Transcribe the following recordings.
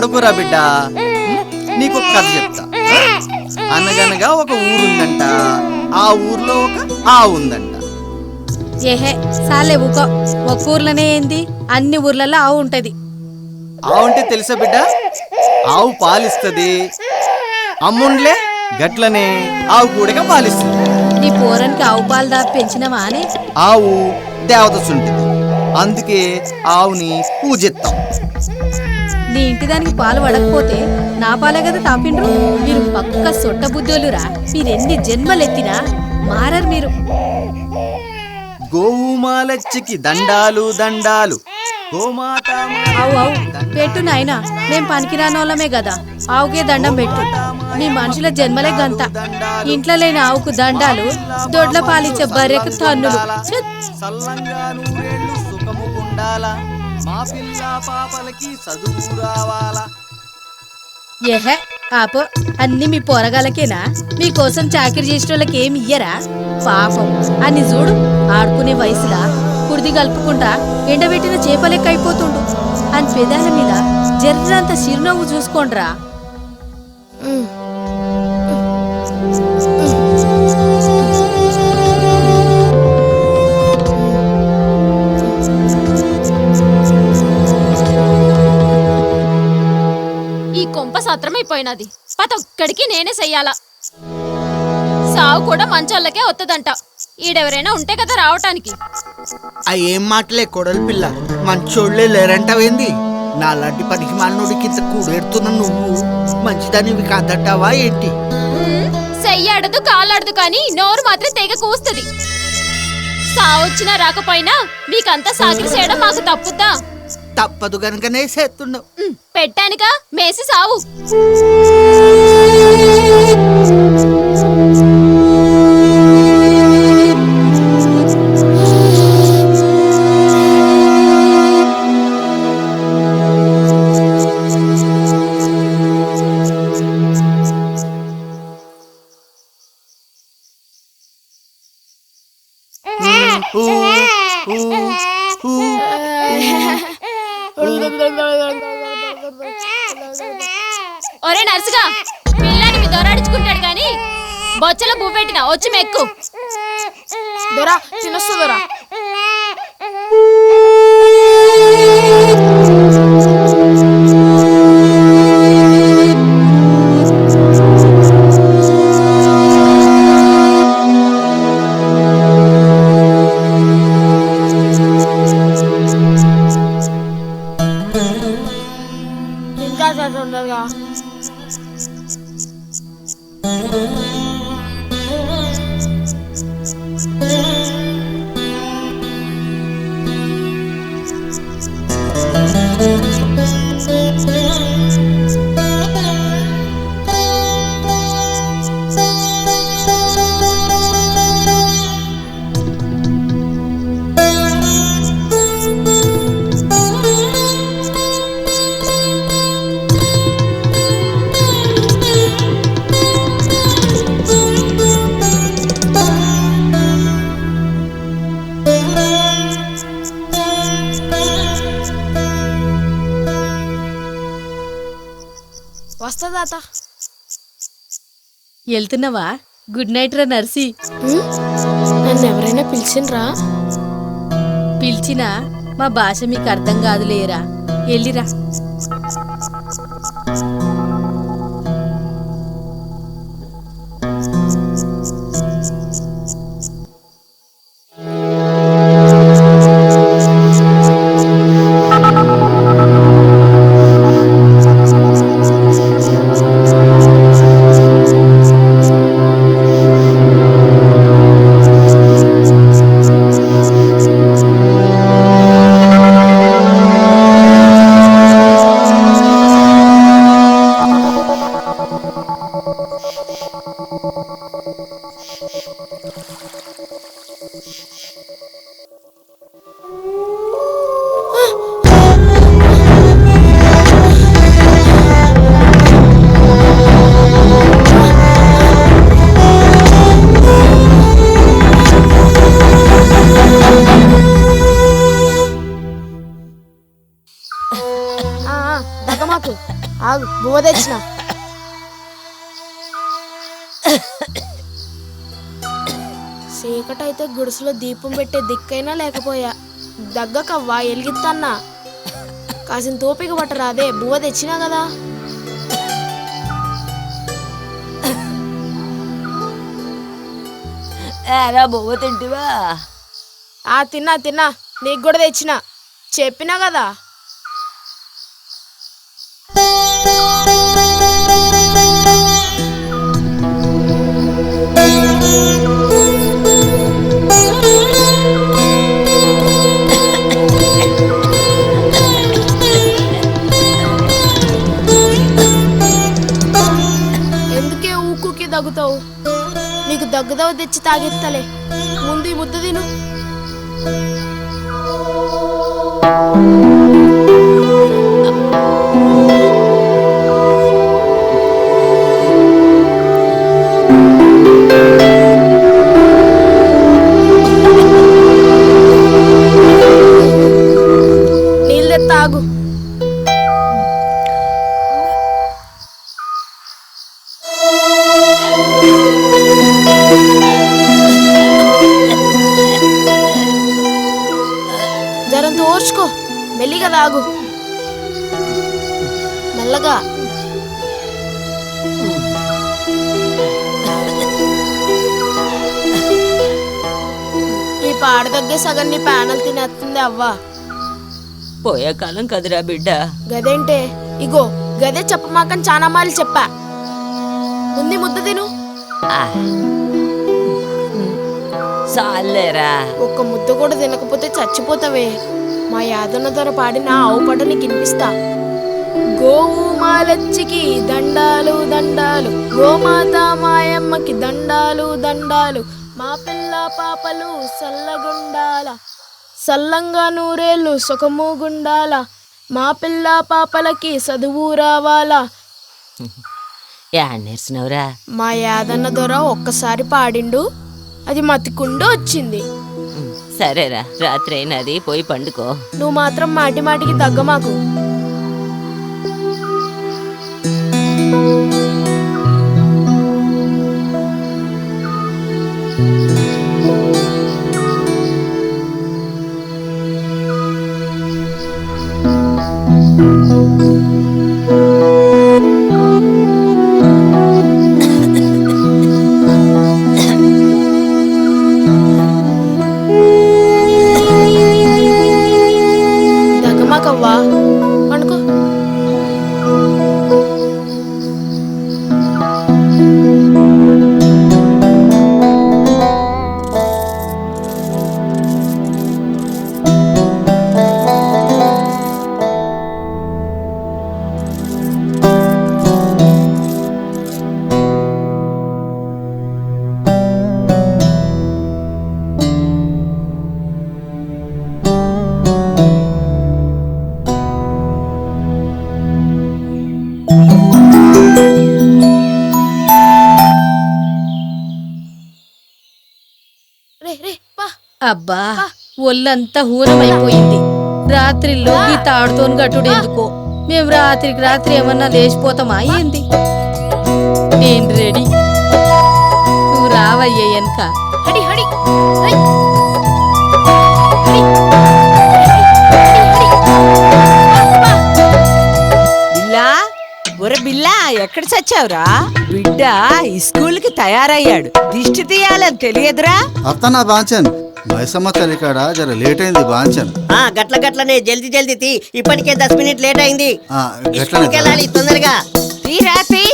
అడుగురా బిడ్డ. నీకు ఒక కథ చెప్తా. అనగనగా ఒక ఊరుందంట. ఆ ఊర్లో ఒక ఆవు ఉందంట. ఏహే సాలే ఊకో. ఒక ఊర్లోనే ఏంది, అన్ని ఊర్లలో ఆవు ఉంటది. ఆవు అంటే తెలుసా బిడ్డ? ఆవు పాలిస్తుంది. అమ్ముండ్లే గట్లనే ఆవు కూడా పాలిస్తుంది. నీ పోరానికి ఆవు పాలు దాపి పెంచినవా అని? ఆవు దేవత సుంటిది, అందుకే ఆవుని పూజిస్తాం. నీ ఇంటి దానికి పాలు పడకపోతే నా పాలే కదా తాపిండ్రు. మీరు పక్క సొట్ట బుద్ధోలురా. మీరెన్ని జన్మలెత్తినా మారరు మీరు. గోవుమాలచ్చికి దండాలు దండాలు. అవు అవు పెట్టు నాయనా, మేం పనికిరానోళ్ళమే కదా. ఆవుకే దండం పెట్టు. మీ మనుషుల జన్మలే గంత. ఇంట్లో లేని ఆవుకు దండాలు, దొడ్ల పాలిచ్చే బర్రెకు తన్నులు. సల్లంగా నూరేళ్ళు సుఖము ఉండాలా, మా పిల్ల పాపలకి చదువు రావాలా. ఏహే ఆపో, అన్ని మీ పోరగాలకేనా? మీకోసం చాకరీ చేసిన వాళ్ళకి ఏమి ఇయ్యరా? పాపం అన్ని చూడు, ఆడుకునే వయసులా కుడిది కలుపుకుంటా ఎండబెట్టిన చేపలెక్క అయిపోతుండు. అని పెదాల మీద జర్రంత చిరునవ్వు చూసుకోండ్రా. ఈ కొంప సత్రమైపోయినది. ప్రతొక్కడికి నేనే చెయ్యాలా. సావు కూడా మంచోళ్ళకే వత్తదంట. ఈడెవరైనా ఉంటే కదా రావటానికి. ఏం మాటలే కొడలు పిల్ల, మంచోళ్లే లేరంటావేంది? నాలాంటి పనికి మానవుడికి ఇంత కూడెడుతున్నా నువ్వు మంచిదానివి కాదంటావా ఏంటి? చెయ్యాడదు కాలాడదు కానీ నోరు మాత్రం తెగ కూస్తుంది. సావొచ్చినా రాకపోయినా మీకంతా సాకిరి చేయడం మాకు తప్పుద్దా? తప్పదు గనుకనే చేస్తున్నావు. పెట్టానుగా మేసి సావు. ఒరే నర్సుగా, పిల్లాడి మీ దొరాడించుకుంటాడు గాని బొచ్చలో పువ్వు పెట్టినా వచ్చి మెక్కు. దొరా తినొస్తా దొరా. ఇంకా తొందరగా. వస్తుందాత? వెళ్తున్నావా? గుడ్ నైట్ రా నర్సి. నన్ను ఎవరైనా పిలిచిండ్రా? పిలిచినా మా భాష మీకు అర్థం కాదులేరా. వెళ్ళిరా. బువ్వ తెచ్చిన. చీకటైతే గుడిసెలో దీపం పెట్టే దిక్కైనా లేకపోయా. దగ్గకవ్వా ఎలిగిత్తన్నా. కాసిన తోపిక పట్టరాదే, బువ్వ తెచ్చినా కదా. బొవ్వ తింటివా? తిన్నా తిన్నా, నీకు కూడా తెచ్చిన. చెప్పినా కదా. ఎందుకే ఊకుకి దగ్గుతావు? నీకు దగ్గుదావు తెచ్చి తాగెత్తలే. ముందు ఈ ముద్ద తిను. నీళ్ళు తాగు. జరంత ఓర్చుకో, మెల్లిగా తాగు. మెల్లగా. ఈ పాడ దగ్గర సగం నీ ప్యానల్ తినేస్తుంది అవ్వా. పోయే కాలం కదురా బిడ్డ. గదేంటే? ఇగో గదే చెప్పమాకని చాలా మార్లు చెప్పా. ముందు ముద్ద తిను. చాలేరా. ఒక్క ముద్ద కూడా తినకపోతే చచ్చిపోతావే. మా యాదన్న దొర పాడిన ఆవు పాట నీకు వినిపిస్తా. గోవు మాలచ్చికి దండాలు దండాలు, గోమాత మాయమ్మకి దండాలు దండాలు, మా పిల్ల పాపలు సల్లగుండాల, సల్లంగా నూరేళ్ళు సుఖము గుండాల, మా పిల్ల పాపలకి చదువు రావాలా. నేర్చినవురా? మా యాదన్న దొర ఒక్కసారి పాడిండు, అది మతికుండు వచ్చింది. సరేరా, రాత్రి అయినది, పోయి పండుకో. నువ్వు మాత్రం మాటి మాటికి తగ్గమాకు. దగ్గమాకవ్వా, పండుకో. అబ్బా, ఒళ్ళంతా హూనమైపోయింది. రాత్రిలో ఈ తాడుతోని గట్టుడు ఎందుకో? మేము రాత్రికి రాత్రి ఏమన్నా లేచిపోతామా ఏంది? నేను రెడీ, నువ్వు రావయ్యే వెనక. హడి హడి బిల్లా, ఒరే బిల్లా, ఎక్కడ చచ్చావురా? బిడ్డ స్కూల్కి తయారయ్యాడు, దిష్టి తీయాలని తెలియదురా? అత్తనా బాంచన్, మైసమ్మ తల్లి కాడ జర లేట్ అయింది బాంచన్. గట్ల గట్లనే జల్దీ జల్దీ తీ. ఇప్పటికే 10 మినిట్ లేట్ అయింది. గట్లనే స్కూల్కి వెళ్ళాలి తొందరగా. తీరాతి.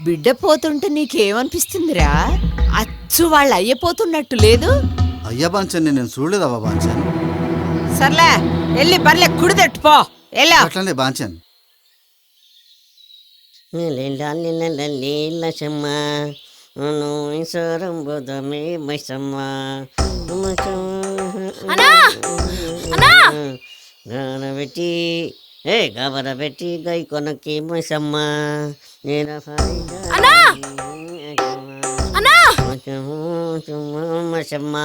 బిడ్డ పోతుంటే నీకేమనిపిస్తుందిరా? అచ్చు వాళ్ళు అయ్యపోతున్నట్టు లేదు? అయ్యా బాంచన్, నేను చూడలేదవ్వ బాంచన్. సర్లే, వెళ్ళి బర్లే కుడి తట్టుపో. ఎలా అట్లనే బాంచన్. నీలమ్మ బుధమే మైసమ్మ పెట్టి గబర పెట్టి గై కొనకి మైసమ్మ మైసమ్మ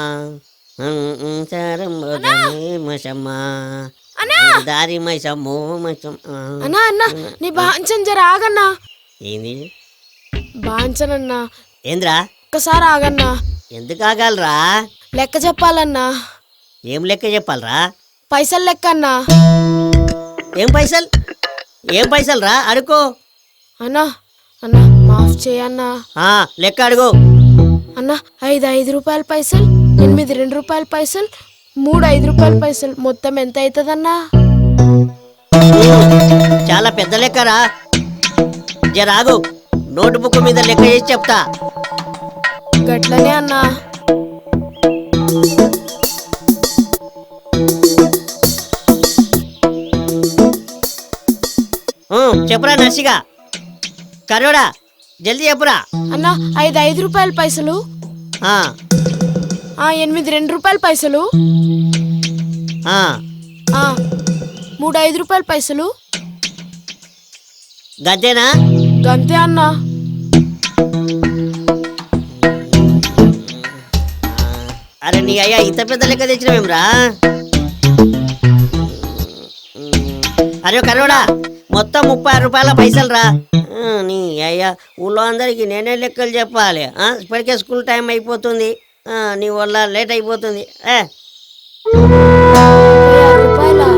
దారి మైసమ్మో అన్నా అన్నా నీ బాంచన్ జర ఆగన్నా. ఏంది బాంచనన్నా ఏంద్రా? ఒక్కసారి ఆగన్నా. ఎందుకు ఆగాలరా? లెక్క చెప్పాలన్నా. ఏం లెక్క చెప్పాలరా? పైసలు లెక్క అన్నా. ఏం పైసలు? ఏం పైసలు రా? అడుకో. అన్నా అన్నా మాఫ్ చేయన్నా. లెక్క అడుగు. అన్నా 5 రూపాయల పైసలు, 8 2 పైసలు, 3 5 పైసలు, మొత్తం ఎంత అవుతుందన్నా? చాలా పెద్ద లెక్కరా. జరాగు, నోటుబుక్ మీద లెక్క చేసి చెప్తా. గట్లనే అన్నా. చెప్పురా నర్సిగా. కరోడా జల్దీ చెప్పురా. అన్నా 5 రూపాయల పైసలు, 8 2 పైసలు, 3 5 పైసలు. గంతేనా? గంతే అన్నా. అరే నీ అయ్యా ఇంత పెద్ద లెక్క తెచ్చినవేమ్రా? అరే కరోడా మొత్తం 36 రూపాయల పైసలు రా. నీ అయ్యా ఊళ్ళో అందరికి నేనే లెక్కలు చెప్పాలి. ఇప్పటికే స్కూల్ టైం అయిపోతుంది. నీ వల్ల లేట్ అయిపోతుంది. 56 రూపాయలా?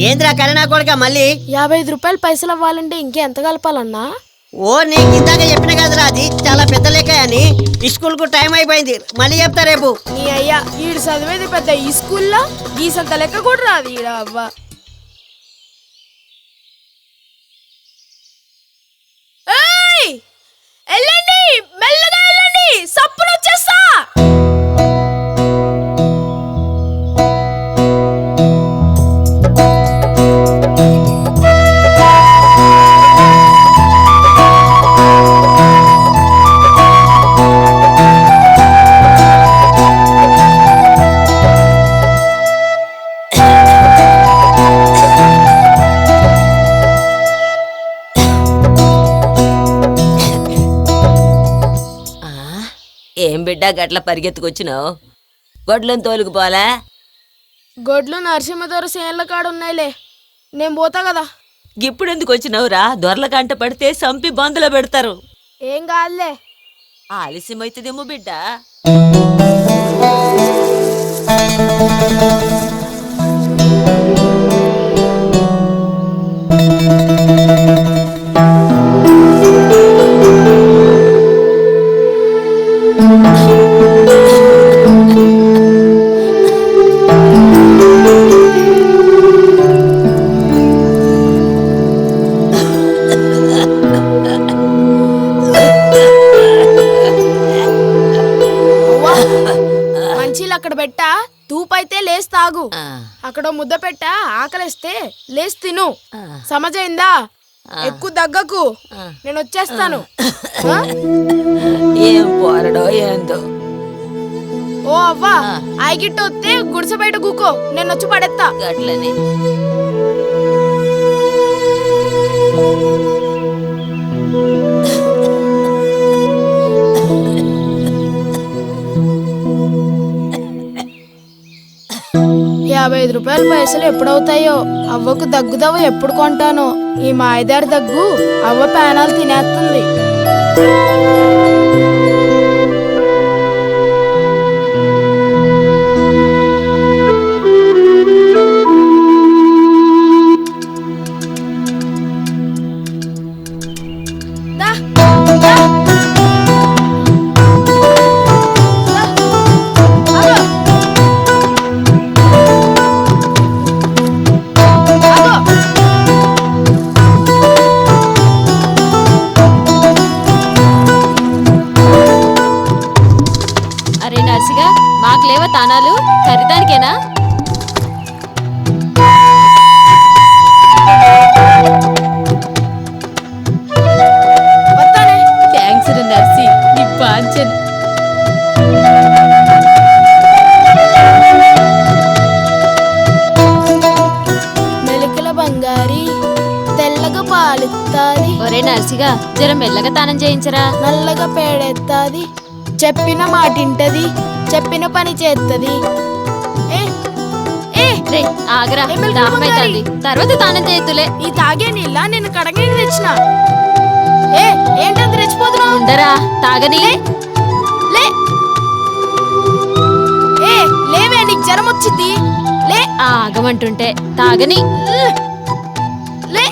ఏంద్రా కరీనా కొడుక మళ్ళీ 55 రూపాయల పైసలు అవ్వాలంటే ఇంకెంత కలపాలన్నా? ఓ నీకు ఇందాక చెప్పిన కదరా, అది చాలా పెద్ద లెక్క అని. ఈ స్కూల్ కు టైం అయిపోయింది, మళ్ళీ చెప్తా రేపు. నీ అయ్యా ఈడు చదివేది పెద్ద ఈ స్కూల్లో గీసంత లెక్క కూడా రాదు ఈడ. అవ్వ వెళ్ళండి, మెల్లగా వెళ్ళండి, సప్పులు వచ్చేస్తా. ఏం బిడ్డ గట్ల పరిగెత్తుకొచ్చినావు? గొడ్లను తోలుకుపోలే? గొడ్లు నరసింహ దొర సేన్ల కాడ ఉన్నాయిలే, నేను పోతా కదా. ఇప్పుడు ఎందుకు వచ్చినావురా? దొరల కంట పడితే సంపి బందులో పెడతారు. ఏం కాదులే. ఆలస్యమైతుందేమో బిడ్డ. మంచిలు అక్కడ పెట్టా, తూపైతే లేసి తాగు. అక్కడ ముద్ద పెట్టా, ఆకలిస్తే లేసి తిను. సమజైందా? ఎక్కువ దగ్గకు, నేను వచ్చేస్తాను. ఏం పోరడో ఏందో. ఓ అవ్వా, ఆయిగిట్టు వస్తే గుడిసె బయట కూకో, నేను వచ్చి పడేస్తా. గట్లని రూపాయల పైసలు ఎప్పుడవుతాయో, అవ్వకు దగ్గుదవ్వ ఎప్పుడు కొంటానో. ఈ మాయదారి దగ్గు అవ్వ పేనాలు తినేస్తుంది. మాకులేవా తానాలు? ఖరీదానికేనా? థ్యాంక్స్ నర్సి, నీ పాంచన్. మెలికల బంగారి తెల్లగా పాలిత్తాది. ఒరే నర్సిగా, జర మెల్లగా తానం చేయించరా. నల్లగా పేడెత్తది, చెప్పిన మాట ఇంటది, చెప్పిన పని చేత్తది. ఏ ఏ రే ఆగరా, ఏ మెల్లగా దాహమైతాంది, తర్వాత తానం చేయొద్దులే. ఈ తాగే నీళ్ళ నేను కడగని తెచ్చిన. ఏ ఏంటంత రెచ్చిపోతున్నావు? ఉండరా తాగని. లే ఏ లేవే, నీకు జ్వరం వచ్చింది. లే ఆగమంటుంటే తాగని. లే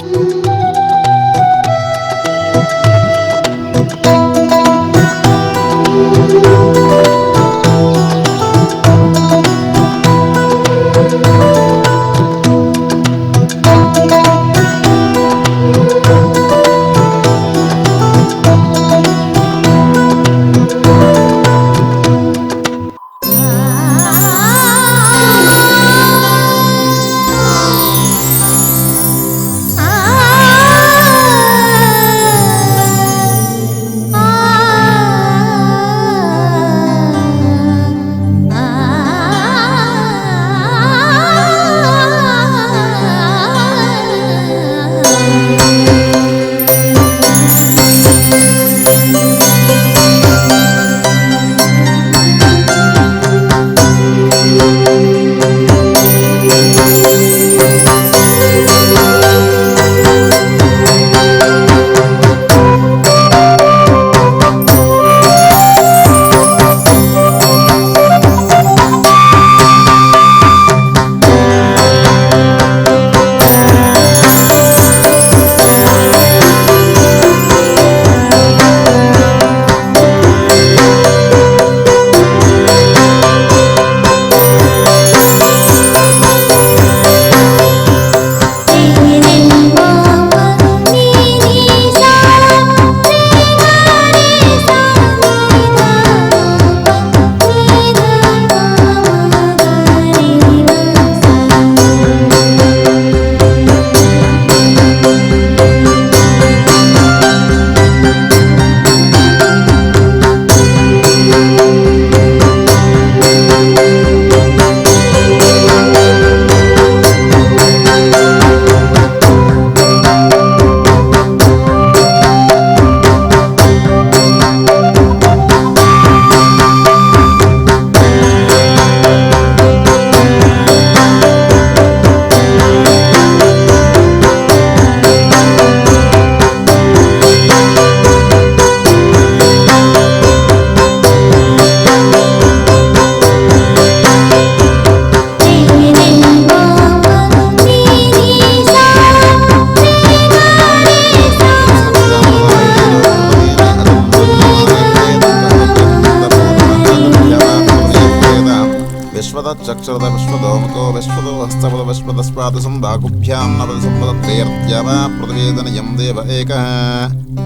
చక్షురద విశ్వదోమతో విశ్వదో హస్తముల విశ్వదస్పాదసం బాకుభ్యాం నవసంపదత్రేర్ద్యవా ప్రతివేదనయం దేవ ఏకః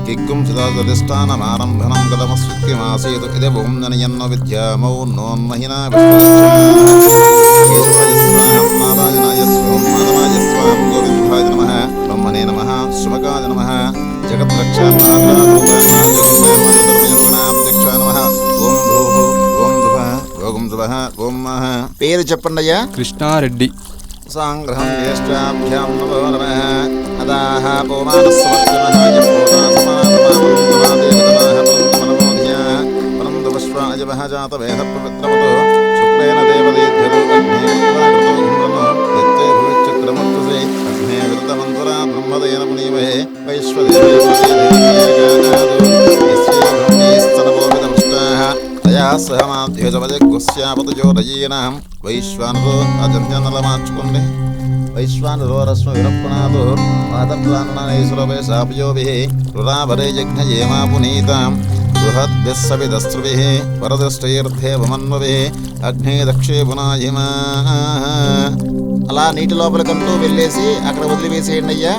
కిక్కుం సదాధిష్టానమారంభనం గతమస్విత్యమాసేతు ఇద ఓం నయన్నో విద్యామౌ నోన్మహినా కేశవాయ నారాయణాయ స్వం మాధవాయ స్వం గోవిందాయ నమః బ్రహ్మణే నమః శుభకాయ నమః జగద్రక్షా పేరు చెప్పండి అయ్యా. కృష్ణారెడ్డి. సాంగ్రహం జ్యేష్ఠాభ్యాం నమో నమః అదాః పౌమానస్సవత్సమహాయ పూర్ణాసమానమాదేవతమాహ పరందు విశ్వాయవః జాత వేద పవిత్రమతో శుక్లేన దేవదేభ్యో నిత్తే భవిష్యత్రమూర్తసే అగ్నే విరుద్ధమంతురా బ్రహ్మదేన మునీమహే సహమాధ్యోజవజస్యాపతజోరయీనాం వైశ్వానరో అజన్యనల మార్చుకోండి. వైశ్వానరో రశ్మ విరప్పనాదో పాదప్రాణనైసురవే సాపయోభిః రురాభరే యజ్ఞయేమా పునీతాం బృహద్భిः సవిదస్త్రుభిः వరదృష్టైర్దేవమన్వభిः అగ్నే దక్షే పునాయిమా. అలా నీటి లోపలికంటూ వెళ్ళేసి అక్కడ వదిలివేసేయండి అయ్యా.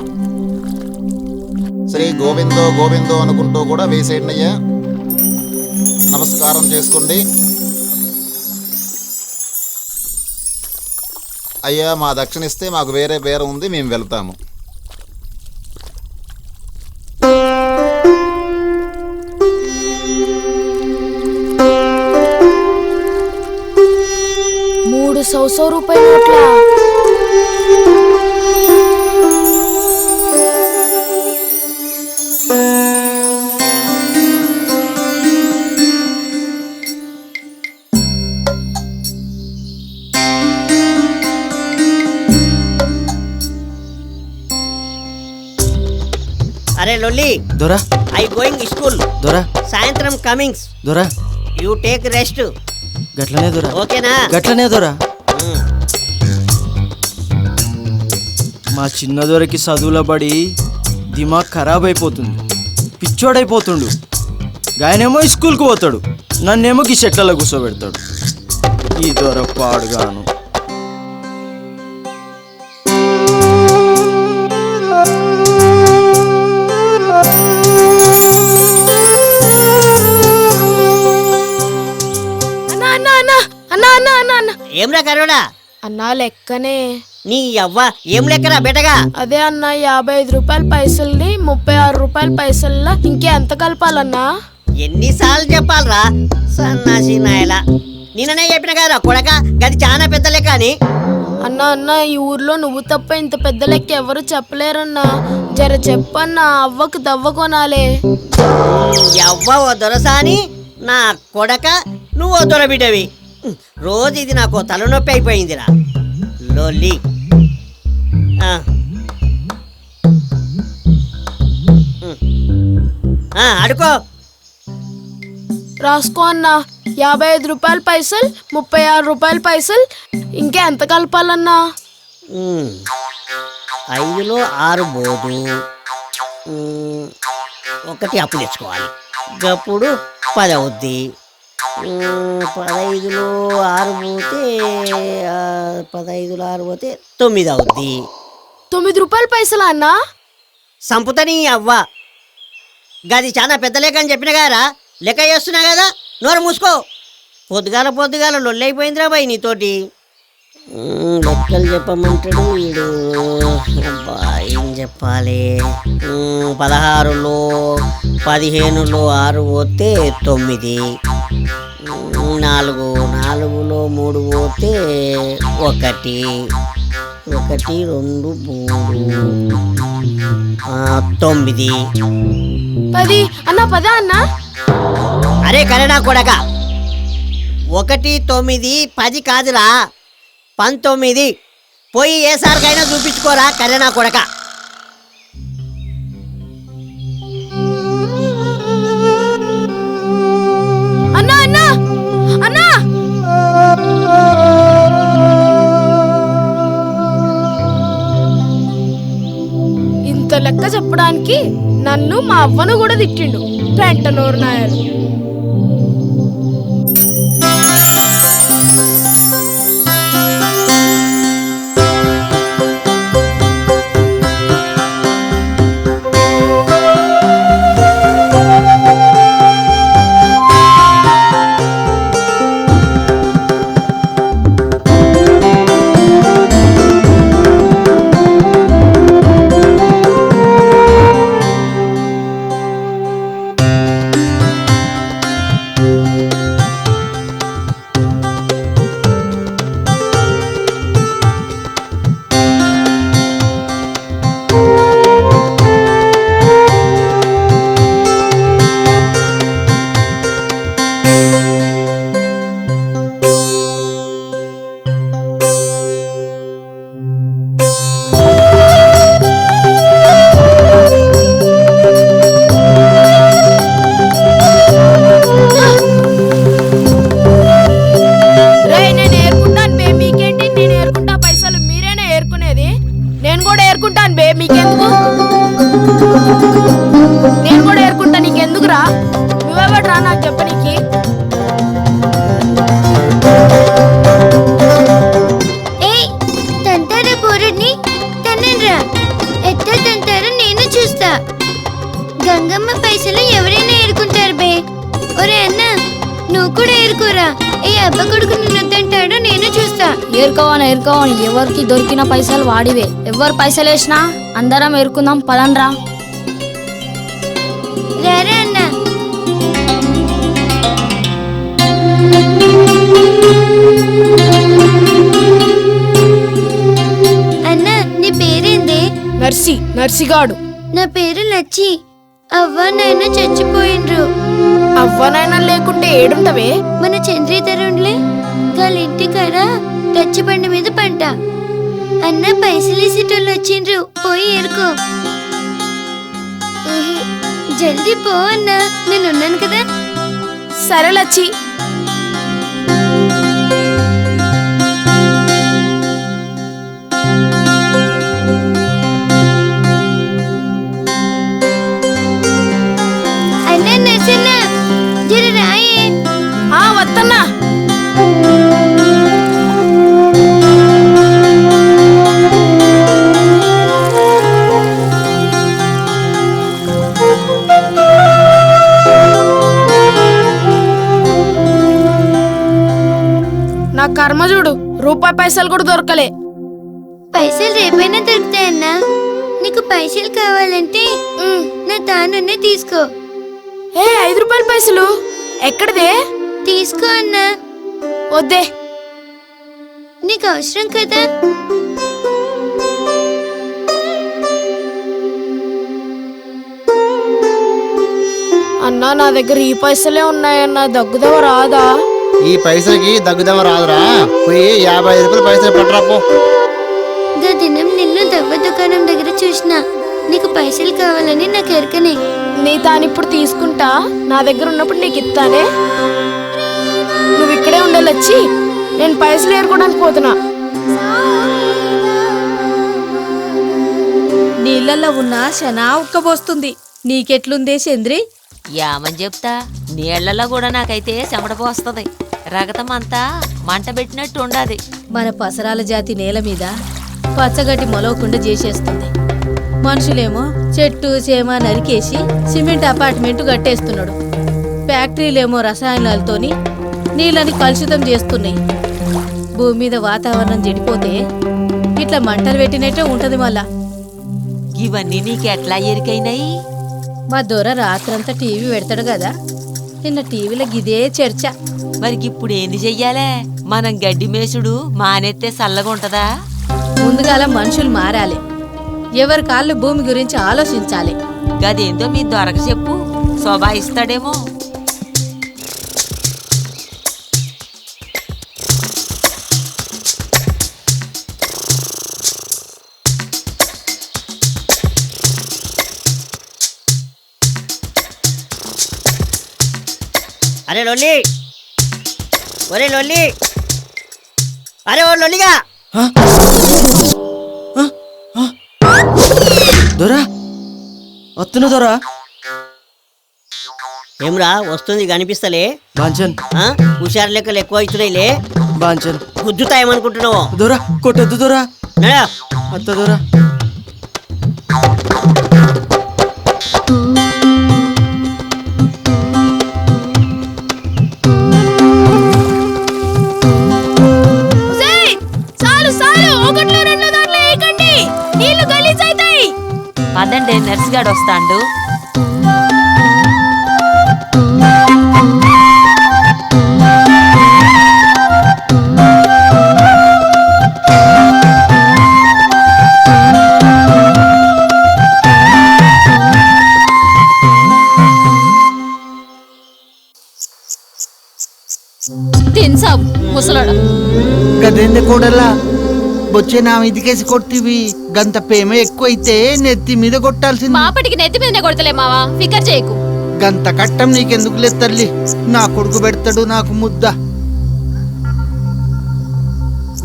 శ్రీ గోవిందో గోవిందో అనుకుంటూ కూడా వేసేయండి అయ్యా. నమస్కారం చేసుకోండి. అయ్యా మా దక్షిణ ఇస్తే మాకు వేరే బేరం ఉంది, మేము వెళ్తాము. ₹100 నోట్లా? అరే లొల్లి, దొరా ఐ గోయింగ్ స్కూల్. దొరా సాయంత్రం కమింగ్స్. దొరా యూ టేక్ రెస్ట్. గట్లనే దొరా ఓకేనా? గట్లనే దొరా. మా చిన్న దొరకి చదువుల పడి దిమాగ్ ఖరాబ్ అయిపోతుంది, పిచ్చోడైపోతుండు. గాయనేమో స్కూల్కి పోతాడు, నన్నేమో ఈ చెట్లలో కూర్చోబెడతాడు. ఈ దొర పాడుగాను. అన్నా అన్నా అన్నా అన్నా అన్నా అన్నా అన్నా ఏమ్రా కరోడా? అన్నా లెక్కనే. నీ అవ్వ ఏం లెక్కరా బెటగా? అదే అన్న 55 రూపాయల పైసల్ని 36 రూపాయల పైసల్లో ఇంకే ఎంత కలపాలన్నా? ఎన్నిసార్లు చెప్పాలరా సన్నాసి నాయలా? నిన్ననే చెప్పిన కదా కొడక, గది చాలా పెద్ద లెక్క అని. అన్నా అన్న ఈ ఊర్లో నువ్వు తప్ప ఇంత పెద్ద లెక్క ఎవరు చెప్పలేరన్నా. జర చెప్పన్నా, అవ్వకు దవ్వ కొనాలే. ఎవ్వ ఓ దొరసాని, నా కొడక నువ్వు ఓ దొరబిడ్డవి. రోజు ఇది నాకు తలనొప్పి అయిపోయిందిరా లోలి. అడుకో. రాసుకో అన్నా. 55 రూపాయల పైసలు, 36 రూపాయల పైసలు, ఇంకే ఎంత కలపాలన్నా? 5లో 6 పోదు, 1 అప్పు తెచ్చుకోవాలి. గప్పుడు 10 అవుద్ది. 15లో 6 పోతే 15లో 6 పోతే 9 అవుద్ది. 9 రూపాయల పైసలా అన్నా? సంపుతని అవ్వ, గది చాలా పెద్ద లెక్క అని చెప్పిన గారా, లెక్క చేస్తున్నా కదా, నోరు మూసుకో. పొద్దుగాల లొల్లైపోయిందిరా బాయ్ నీతోటి. లెక్కలు చెప్పమంటాడు వీడు. అబ్బా ఏం చెప్పాలి? 16లో 15లో 6 పోతే 9, 4లో 3 పోతే 1, 1, 2, 3, 9. 10 అన్నా, 10 అన్నా? అరే కరేనా కొడక, 1, 9, 10 కాదురా, 19. పోయి ఏ సార్కైనా చూపించుకోరా కరేనా కొడక. అన్నా అన్నా అన్నా ఇంత లెక్క చెప్పడానికి నన్ను మా అవ్వను కూడా తిట్టిండు. పెంట నోరు నాయాలు. మీకెందుకు? నేను కూడా ఏరుకుంటా, నీకెందుకురా? నువ్వెవడ్రా నాకు చెప్పనీకి? తంతారా పోరుడిని తనరా ఎట్ట తంతారో నేను చూస్తా. గంగమ్మ పైసలు ఎవరైనా ఏరుకుంటారు బే. ఒరే అన్న నువ్వు కూడా ఏరుకోరా. ఏ అబ్బ కొడుకు నిన్ను వద్దంటాడో నేను చూస్తా. ఏరుకోవని ఎవరికి దొరికిన పైసలు వాడివే. ఎవరు పైసలు వేసినా అందరం ఏరుకుందాం పదండ్రా. రారా అన్న. అన్న నీ పేరేంది? నర్సిగాడు. నా పేరు లచ్చి. అవ్వ నాయన చచ్చిపోయిండ్రు. అవ్వనైనా లేకుంటే ఏడుంటవే? మన చంద్రీధరుండ్లే వాళ్ళ ఇంటికాడ టచ్చిబండి మీద పంట. అన్న పైసలు వేసేటోళ్ళు వచ్చిండ్రు, పోయి ఏరుకో. జల్దీ పో అన్నా, నేనున్నాను కదా. సరే లచ్చి. అన్నా నర్సన్న, జర రాయే. వత్తన్నా. నా కర్మ చూడు, రూపాయి పైసలు కూడా దొరకలే. పైసలు రేపైనా దొరుకుతాయన్నా. నీకు పైసలు కావాలంటే నా తానున్నే తీసుకో. 5 రూపాయల పైసలు ఎక్కడదే? తీసుకో అన్నా. వద్దే, నీకు అవసరం కదా. అన్నా నా దగ్గర ఈ పైసలే ఉన్నాయన్నా, దగ్గుదవ రాదా? ఈ పైసలకి దగ్గుదమ్మ రాదురా. పోయి 55 రూపాయల పైసలు పట్టరాపో. గా దినం నిన్ను దవ్వ దుకాణం దగ్గర చూసినా. నీకు పైసలు కావాలని నాకు ఎరకనే. నీ తానిప్పుడు తీసుకుంటా, నా దగ్గర ఉన్నప్పుడు నీకు ఇస్తానే. నువ్వు ఇక్కడే ఉండాలొచ్చి, నేను పైసలు ఏరుకోవడానికి పోతున్నా. నీళ్ళల్లో ఉన్న శనా ఉక్కబోస్తుంది. నీకెట్లుందే చంద్రి? యామని చెప్తా, నీళ్లలో కూడా నాకైతే చెమట పోస్తుంది. రగతం అంతా మంట పెట్టినట్టు ఉండాది. మన పసరాల జాతి నేల మీద పచ్చగడ్డి మొలవకుండా చేసేస్తుంది. మనుషులేమో చెట్టు చేమ నరికేసి సిమెంట్ అపార్ట్మెంట్ కట్టేస్తున్నాడు. ఫ్యాక్టరీలేమో రసాయనాలతోని నీళ్ళని కలుషితం చేస్తున్నాయి. భూమి మీద వాతావరణం చెడిపోతే ఇట్లా మంటలు పెట్టినట్టే ఉంటది. మళ్ళా ఇవన్నీ నీకెట్లా ఎరికైనాయి? మా దొర రాత్రంతా టీవీ పెడతాడు కదా, నిన్న టీవీలో గిదే చర్చ. మరి ఇప్పుడు ఏంది చెయ్యాలే? మనం గడ్డి మేసుడు మానెత్తే చల్లగా ఉంటదా? ముందుగాల మనుషులు మారాలి. ఎవరి కాళ్ళు భూమి గురించి ఆలోచించాలి. గదేందో మీ దొరక చెప్పు, శోభాయిస్తాడేమో. అరే లొల్లి, ఒరే లొల్లి, అరే ఓ లొల్లిగా. దొరా వస్తున్నా దొరా. ఏమ్రా వస్తుంది కనిపిస్తలే? బాంచన్ హుషారు లెక్కలు ఎక్కువ అవుతున్నాయిలే. బాంచన్ గుద్దుతాయేమనుకుంటున్నావు? దొరా కొట్టొద్దు దొరా. నడా అత్త దొరా. పదండి, నర్సుగాడు వస్తాండు. తిన్సావు ముసలాడ. గదేంది కోడలా, బొచ్చే నా మీదకేసి కొట్టివి. గంత ప్రేమ ఎక్కువైతే నెత్తి మీద కొట్టాల్సింది. మాపటికి నెత్తి మీదనే కొడతలే మావా, ఫికర్ చేయకు. గంత కట్టం నీకెందుకు లేదు తల్లి. నా కొడుకు పెడతాడు నాకు ముద్ద.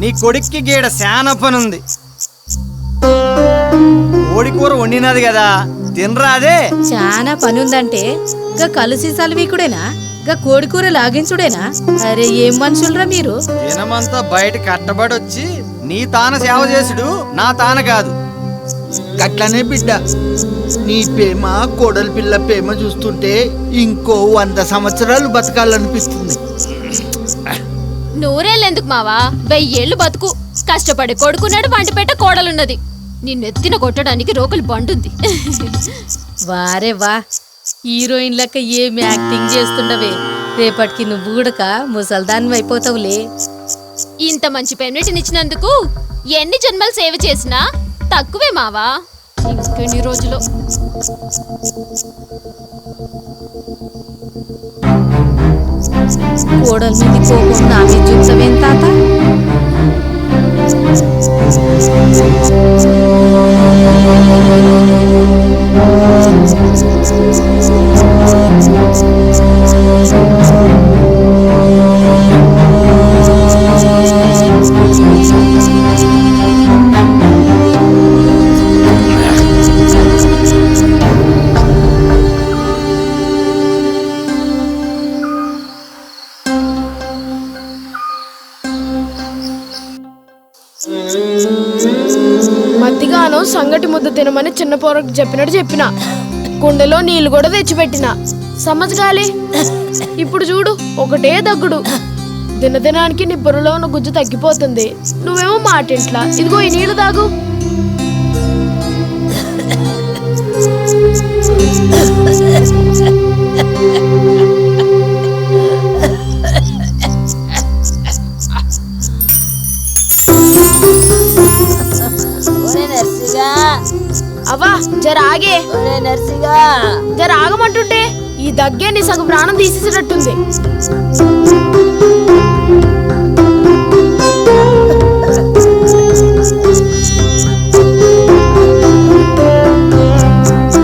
నీ కొడుక్కి గీడ శాన పనుంది. కోడి కూర వండినది కదా, తినరాదే. చాలా పని ఉందంటే గా కలుసి సలవీకుడేనా, గా కోడికూర లాగించుడేనా? అరే ఏం మనుషులరా మీరు? దినమంతా బయట కట్టబడి వచ్చి నీ తాన సేవ చేసుడు నా తాన కాదు. గట్లనే బిడ్డ, నీ ప్రేమ కోడలి పిల్ల ప్రేమ చూస్తుంటే ఇంకో 100 సంవత్సరాలు బతకాలనిపిస్తుంది. నూరేళ్ళెందుకు మావా, 1000 ఏళ్ళు బతుకు. కష్టపడి కొడుకున్నాడు, వంటి పెట్ట కోడలున్నది. నిన్నెత్తిన కొట్టడానికి రోకలి బండుంది. వారే వా, హీరోయిన్ లెక్క ఏం యాక్టింగ్ చేస్తుండవే. రేపటికి నువ్వు కూడా ముసల్దాన్ని అయిపోతావులే. ఇంత మంచి పెన్నిటినిచ్చినందుకు ఎన్ని జన్మలు సేవ చేసినా తక్కువే మావా. ఇంకెన్ని రోజులు కోడల మీద కోపం నా మీద చూసావేం తాత? మధ్యగాను సంగటి ముద్ద తినమని చిన్న పోరకు చెప్పినట్టు చెప్పిన కుండలో నీళ్లు కూడా తెచ్చిపెట్టిన సమజ్గాలి. ఇప్పుడు చూడు ఒకటే దగ్గుడు. దినదినానికి నీ బుర్రలో ఉన్న గుజ్జు తగ్గిపోతుంది. నువ్వేమో మాటింట్లా. ఇదిగో ఈ నీళ్లు తాగు. అవ్వా జర ఆగే. జర ఆగమంటుంటే ఈ దగ్గే నీ సగం ప్రాణం తీసేసేటట్టుంది.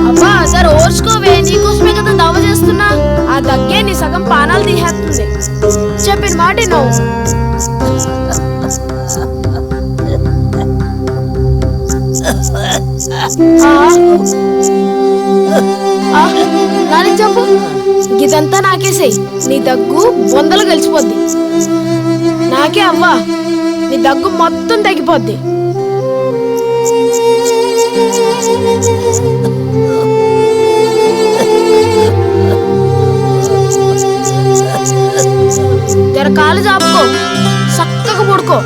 అవ్వా జర ఓర్చుకోవే, నీకోసమే కదా దావ చేస్తున్నా. ఆ దగ్గే నీ సగం పానాలు తీసేస్తుంది. చెప్పిన మాట నువ్వు. నాని చెప్పు, ఇదంతా నాకేసేయి. నీ దగ్గు వందలు గెలిచిపోద్ది. నాకే అవ్వా, నీ దగ్గు మొత్తం తగ్గిపోద్ది. జర కాలు చాపుకో, చక్కగా పడుకో.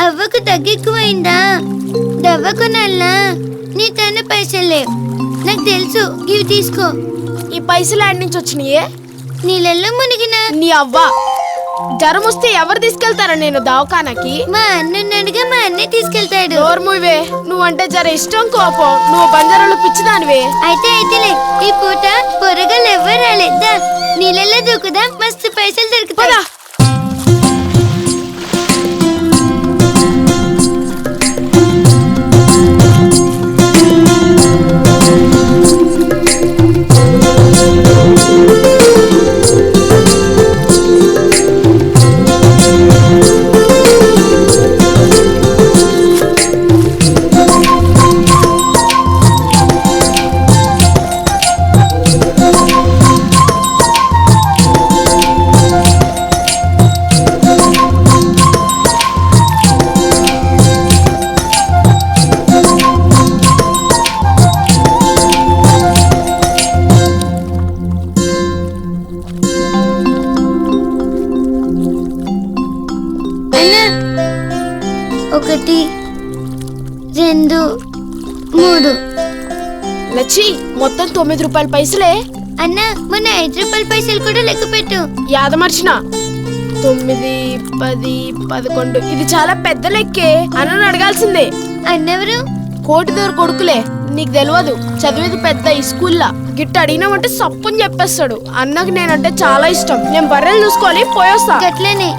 అవ్వకు తగ్గెక్కువైందా? దవ్వ కొనాలా? నీ తన పైసలే నాకు తెలుసు. ఇవి తీసుకో. ఈ పైసలు ఆడి నుంచి వచ్చినాయే? నీళ్ళల్లో మునిగిన. నీ అవ్వ జ్వరం వస్తే ఎవరు తీసుకెళ్తారా నేను దవాఖానకి? మా అన్నగా మా అన్నే తీసుకెళ్తాడు. నోర్మువే, నువ్వంటే జర ఇష్టం కోపం. నువ్వు బంజారాలు పిచ్చిదానివే. అయితేలే ఈ పూట పొరగాలు ఎవ్వరు రాలేదా? నీళ్ళల్లో దూకుదా, మస్తు పైసలు దొరుకుతాయి. ఒకటి, రెండు, మూడు. లచ్చి మొత్తం 9 రూపాయల పైసలే. అన్నా మొన్న 5 రూపాయల పైసలు కూడా లెక్క పెట్టు. యాదమర్చిన 9, 10, 11. ఇది చాలా పెద్ద లెక్కే. అన్నను అడగాల్సిందే. అన్నెవరు? కోటిదూరు కొడుకులే. నీకు తెలియదు, చదివేది పెద్ద ఈ స్కూల్లో. గిట్ట అడిగినామంటే సప్పుని చెప్పేస్తాడు. అన్నకు నేనంటే చాలా ఇష్టం. నేను బర్రెలు చూసుకోవాలి, పోయొస్తా. గట్లనే.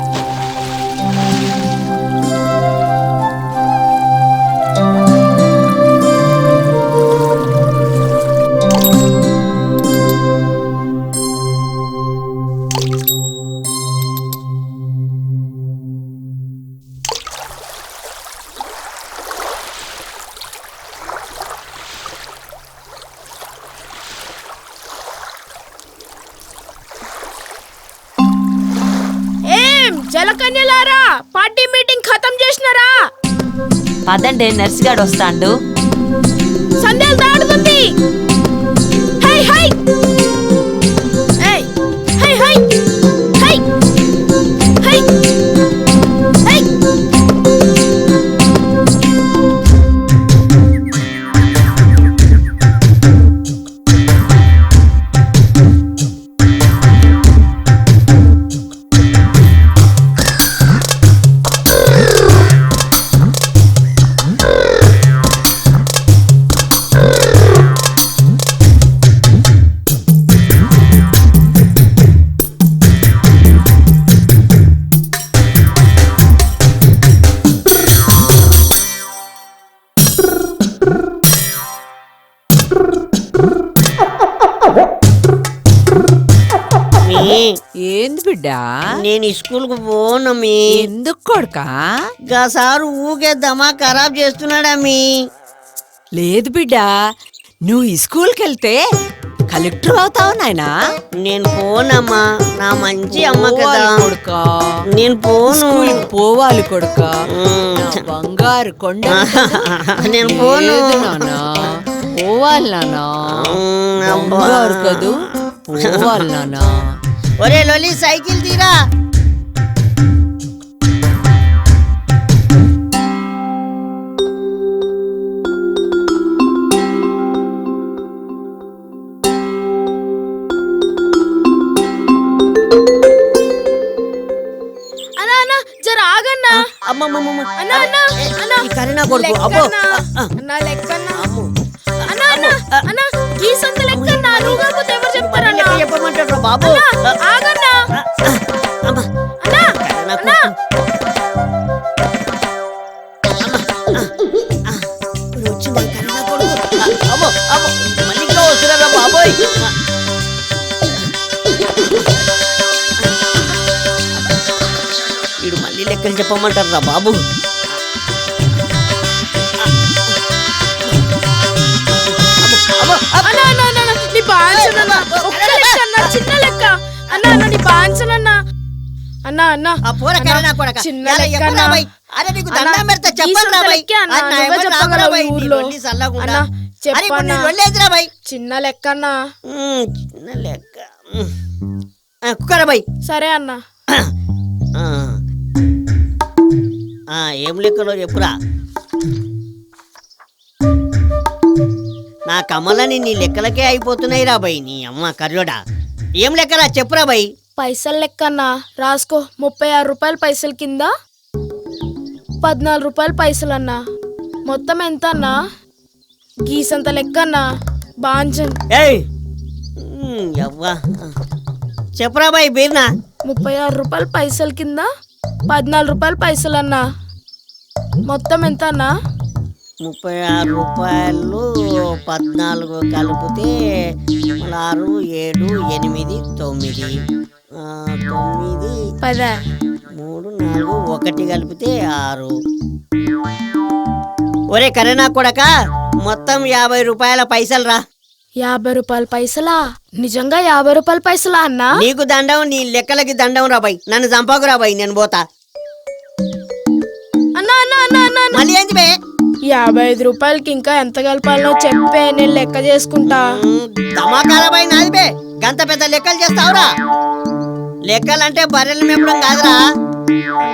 జలకన్యలారా, పార్టీ మీటింగ్ ఖతం చేసినారా? పదండి, నర్సిగాడు వస్తాండు. సందేలు దాడుతుంది. హై హై హై హై హై హై హై హై. ఏంది బిడ్డా నేను ఈ స్కూల్కు పోనమ్మి. ఎందుకు కొడుకా? గా సారు ఊకేద్దామా ఖరాబ్ చేస్తున్నాడమ్మి. లేదు బిడ్డా, నువ్వు ఈ స్కూల్కి వెళ్తే కలెక్టర్ అవుతావు నాయనా. నేను పోనమ్మా, నా మంచి అమ్మ కదా. కొడుకా నేను పోను. స్కూల్కి పోవాలి కొడుకా, నా బంగారు కొండ. నేను పోను నానా, పోవాలి నానా. బంగారు కదూ, పోవాలి నానా. ఒరే లొలి సైకిల్ తీరా. అన్నా అన్నా జర ఆగన్నా. అమ్మమ్మమ్మ అన్నా అన్నా అన్నా ఈ కరీనా కొడుకు. అబ్బో అన్నా లెక్కన్నా. అన్నా అన్నా అన్నా ఈ సంత లెక్కన్నా. నువ్వు కాకపోతే ఎవరు చెప్తారన్నా? చెప్పమంటాడు బాబు. అన్నా, ఆగన్నా. అమ్మా అన్నా కరీనా అన్నా కొడుకు. వచ్చింది కరీనా కొడుకు. అమ్మో అమ్మో మళ్ళీ ఇంకా వస్తున్నారా బాబోయ్. వీడు మళ్ళీ లెక్కలు చెప్పమంటారు రా బాబు. అన్నా అన్నా అన్నా నీ బాంచనన్నా. ఒక్క లెక్క అన్నా, చిన్న లెక్క. అన్నా అన్నా నీ బాంచనన్నా. అన్నా అన్నా ఆ పోర కరీనా కొడక. చిన్న ఎలా లెక్క చెప్పరా అన్నా. బై? అరే నీకు అన్నా, దండం పెడతా ఈ చెప్పరా సంత బై? లెక్కే అన్నా, అన్నా, నువ్వే ఎవరు చెప్పగలవు రాకురా బై? ఈ నీ ఊర్లో. లొల్లి సల్లగుండా. అన్నా, అరే ఇప్పుడు నీ చెప్పన్నా. లొల్లి ఏందిరా బై? చిన్న లెక్క అన్నా. చిన్న లెక్క. కుక్కరా బై. సరే అన్నా. ఏం లెక్కలో చెప్పురా. నా కమలని నీ లెక్కలకే అయిపోతున్నాయి రా బై. నీ అమ్మ కర్రోడా. ఏం లెక్కరా చెప్పురా బై. పైసలు లెక్క అన్నా రాసుకో. 36 రూపాయల పైసలు కింద 14 రూపాయల పైసలు అన్నా. మొత్తం ఎంత అన్నా? గీసంత లెక్క అన్నా. బాంజన్ ఏయ్ యవ్వా చెప్పురా బై బీర్నా. 36 రూపాయల పైసలు కింద 14 రూపాయల పైసలు అన్నా. మొత్తం ఎంత అన్నా? 36 రూపాయలు 14 కలిపితే 6 7 8 9 9 10 3 4 1 కలిపితే 6. ఒరే కరీనా కొడక, మొత్తం 50 రూపాయల పైసలు రా. 50 రూపాయల పైసలా? నిజంగా 50 రూపాయల పైసలా అన్నా? నీకు దండం, నీ లెక్కలకి దండం రా బై. నన్ను చంపకు రా బై, నేను పోతా. అన్నా అన్నా అన్నా అన్నా అన్నా. మళ్ళీ ఏంది బే? 55 రూపాయలకి ఇంకా ఎంత కలపాలో చెప్పే, నేను లెక్క చేసుకుంటా. ధమాకాల బై నాది బే. గంత పెద్ద లెక్కలు చేస్తావురా? లెక్కలంటే బర్రెలు మేపడం కాదురా.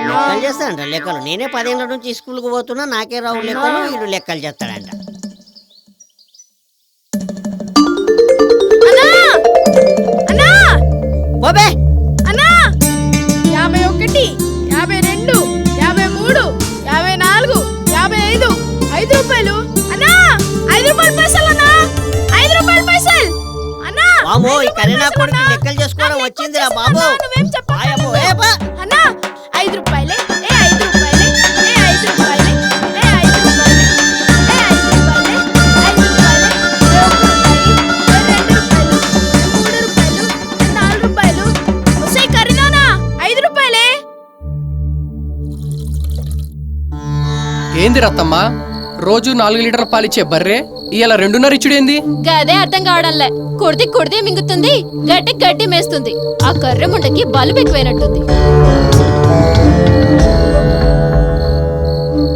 లెక్కలు చేస్తాడంట లెక్కలు. నేనే 10 ఏళ్ళ నుంచి స్కూల్కి పోతున్నా, నాకే రావు లెక్కలు. వీడు లెక్కలు చేస్తాడంట. అన్నా అన్నా పోబే. అన్నా 51 52 53 54 55 5 రూపాయలు అన్నా. 5 రూపాయల పైసలు అన్నా. 5 రూపాయల పైసలు అన్నా. వామో ఈ కరీనా కొడుకు లెక్కలు చేసుకోవడం వచ్చిందిరా బాబు. నువ్వేం చెప్పా ఆయమ్మో, ఏ బా. అన్నా. 5 రూపాయలే. ఏ 5 రూపాయలే. ఏ 5 రూపాయలే. ఏ 5 రూపాయలే. ఏ 5 రూపాయలే. 5 రూపాయలే. ఏ 1 రూపాయలు. ఏ 2 రూపాయలు. 3 రూపాయలు. 4 రూపాయలు. ఒసేయ్ కరీనానా 5 రూపాయలే. ఏంది రత్తమ్మా, రోజు 4 లీటర్ల పాలిచ్చే బర్రె ఇవాళ 2.5 ఇచ్చుడేంది? గదే అర్థం కావడంలే. కుడిది మింగుతుంది, గడ్డి మేస్తుంది. ఆ కర్రె ముండకి బలుపు ఎక్కువైనట్టుంది.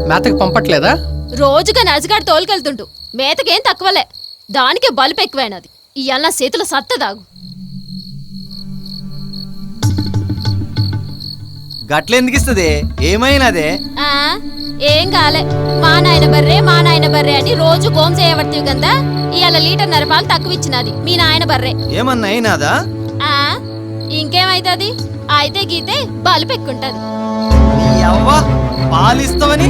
మేతకు పంపట్లేదా? రోజుగా నజగాడు తోలుకెళ్తుంటూ మేతకేం తక్కువలే. దానికే బలుపు ఎక్కువైనది. ఇవాళ నా చేతుల సత్తదాగు. గట్లెందుకు ఇస్తుంది? ఏమైనాదే? ఆ ఏం కాలే. మా నాయన బర్రె అని రోజు గోం చేయబడుతుంది కదా. ఇవాళ 1.5 పాలు తక్కువ ఇచ్చినది మీ నాయన బర్రె. ఏమన్నా అయినాదా? ఆ ఇంకేమైతుంది? అయితే గీతే బలుపు ఎక్కుంటది. అవ్వా పాలిస్తావని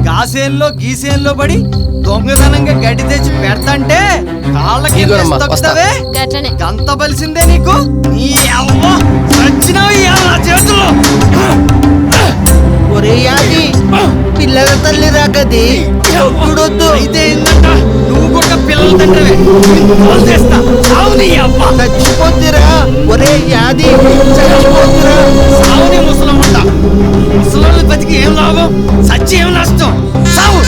గాసేన్లో గీసేన్లో పడి దొంగతనంగా గడ్డి తెచ్చి పెడతంటే కాళ్ళకి గట్లనే గంత బలిసిందే నీకు. నీ అవ్వ చచ్చినావు ఇవాళ నా చేతుల్లో. ఒరే యాది, పిల్లల తల్లి రాకది చూడొద్దు. అయితే ఏంటంట, నువ్వు కూడా పిల్లల తండ్రివే. చేస్తా చచ్చిపోతురా ఒరే యాది, చచ్చిపోతురా. సావుని ముసలమ్మంట. ముసలోళ్ళు బతికి ఏం లాభం, సచ్చి ఏం నష్టం? సావు.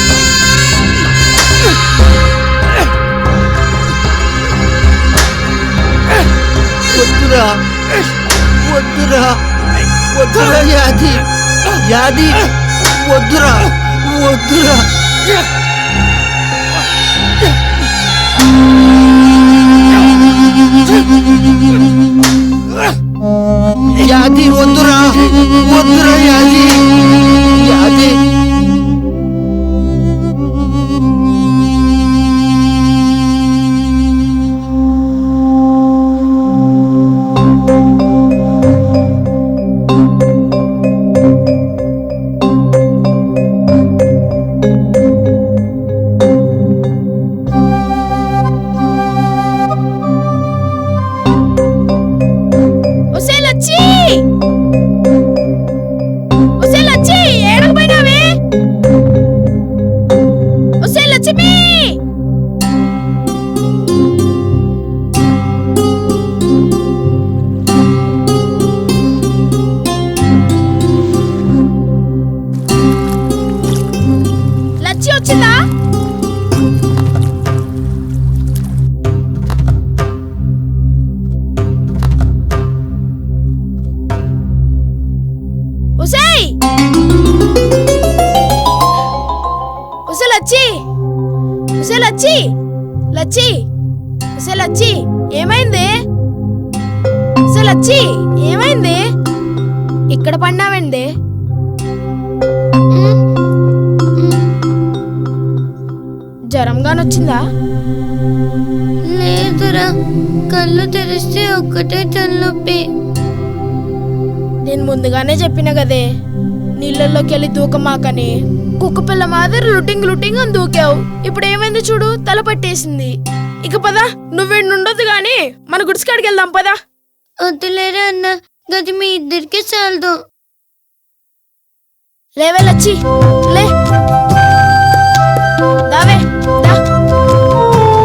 వద్దురా వద్దురా వద్దురా యాది, యాది వద్దురా వద్దురా. యాది వద్దురా వద్దురా యాది, యాది. ఒసే లచ్చి, ఒసే లచ్చి, ఏడకపోయినావే? ఒసే లక్ష్మి, లచ్చి వచ్చిందా? ఒసేయ్, ఒసే లచ్చి, ఒసే లచ్చి, లచ్చి, ఒసే లచ్చి, ఏమైంది? ఒసే లచ్చి, ఏమైంది? ఇక్కడ పడినావండి? జ్వరంగానొచ్చిందా? లేదురా, కళ్ళు తెరిస్తే ఒక్కటే తలనొప్పి. నేను ముందుగానే చెప్పిన కదే నీళ్ళల్లోకి వెళ్ళి దూకమాకని. కుక్క పిల్ల మాదిరి లుటింగ్ లుటింగ్ అని దూకావు. ఇప్పుడు ఏమైంది చూడు, తల పట్టేసింది. ఇక పదా, నువ్వేండుండొద్దు గాని మన గుడిసికాడికి వెళ్దాం పదా. వద్దులేరా అన్న, గది మీ ఇద్దరికి చాలదు. లేవెళ్ళొచ్చి లే, దావే దా,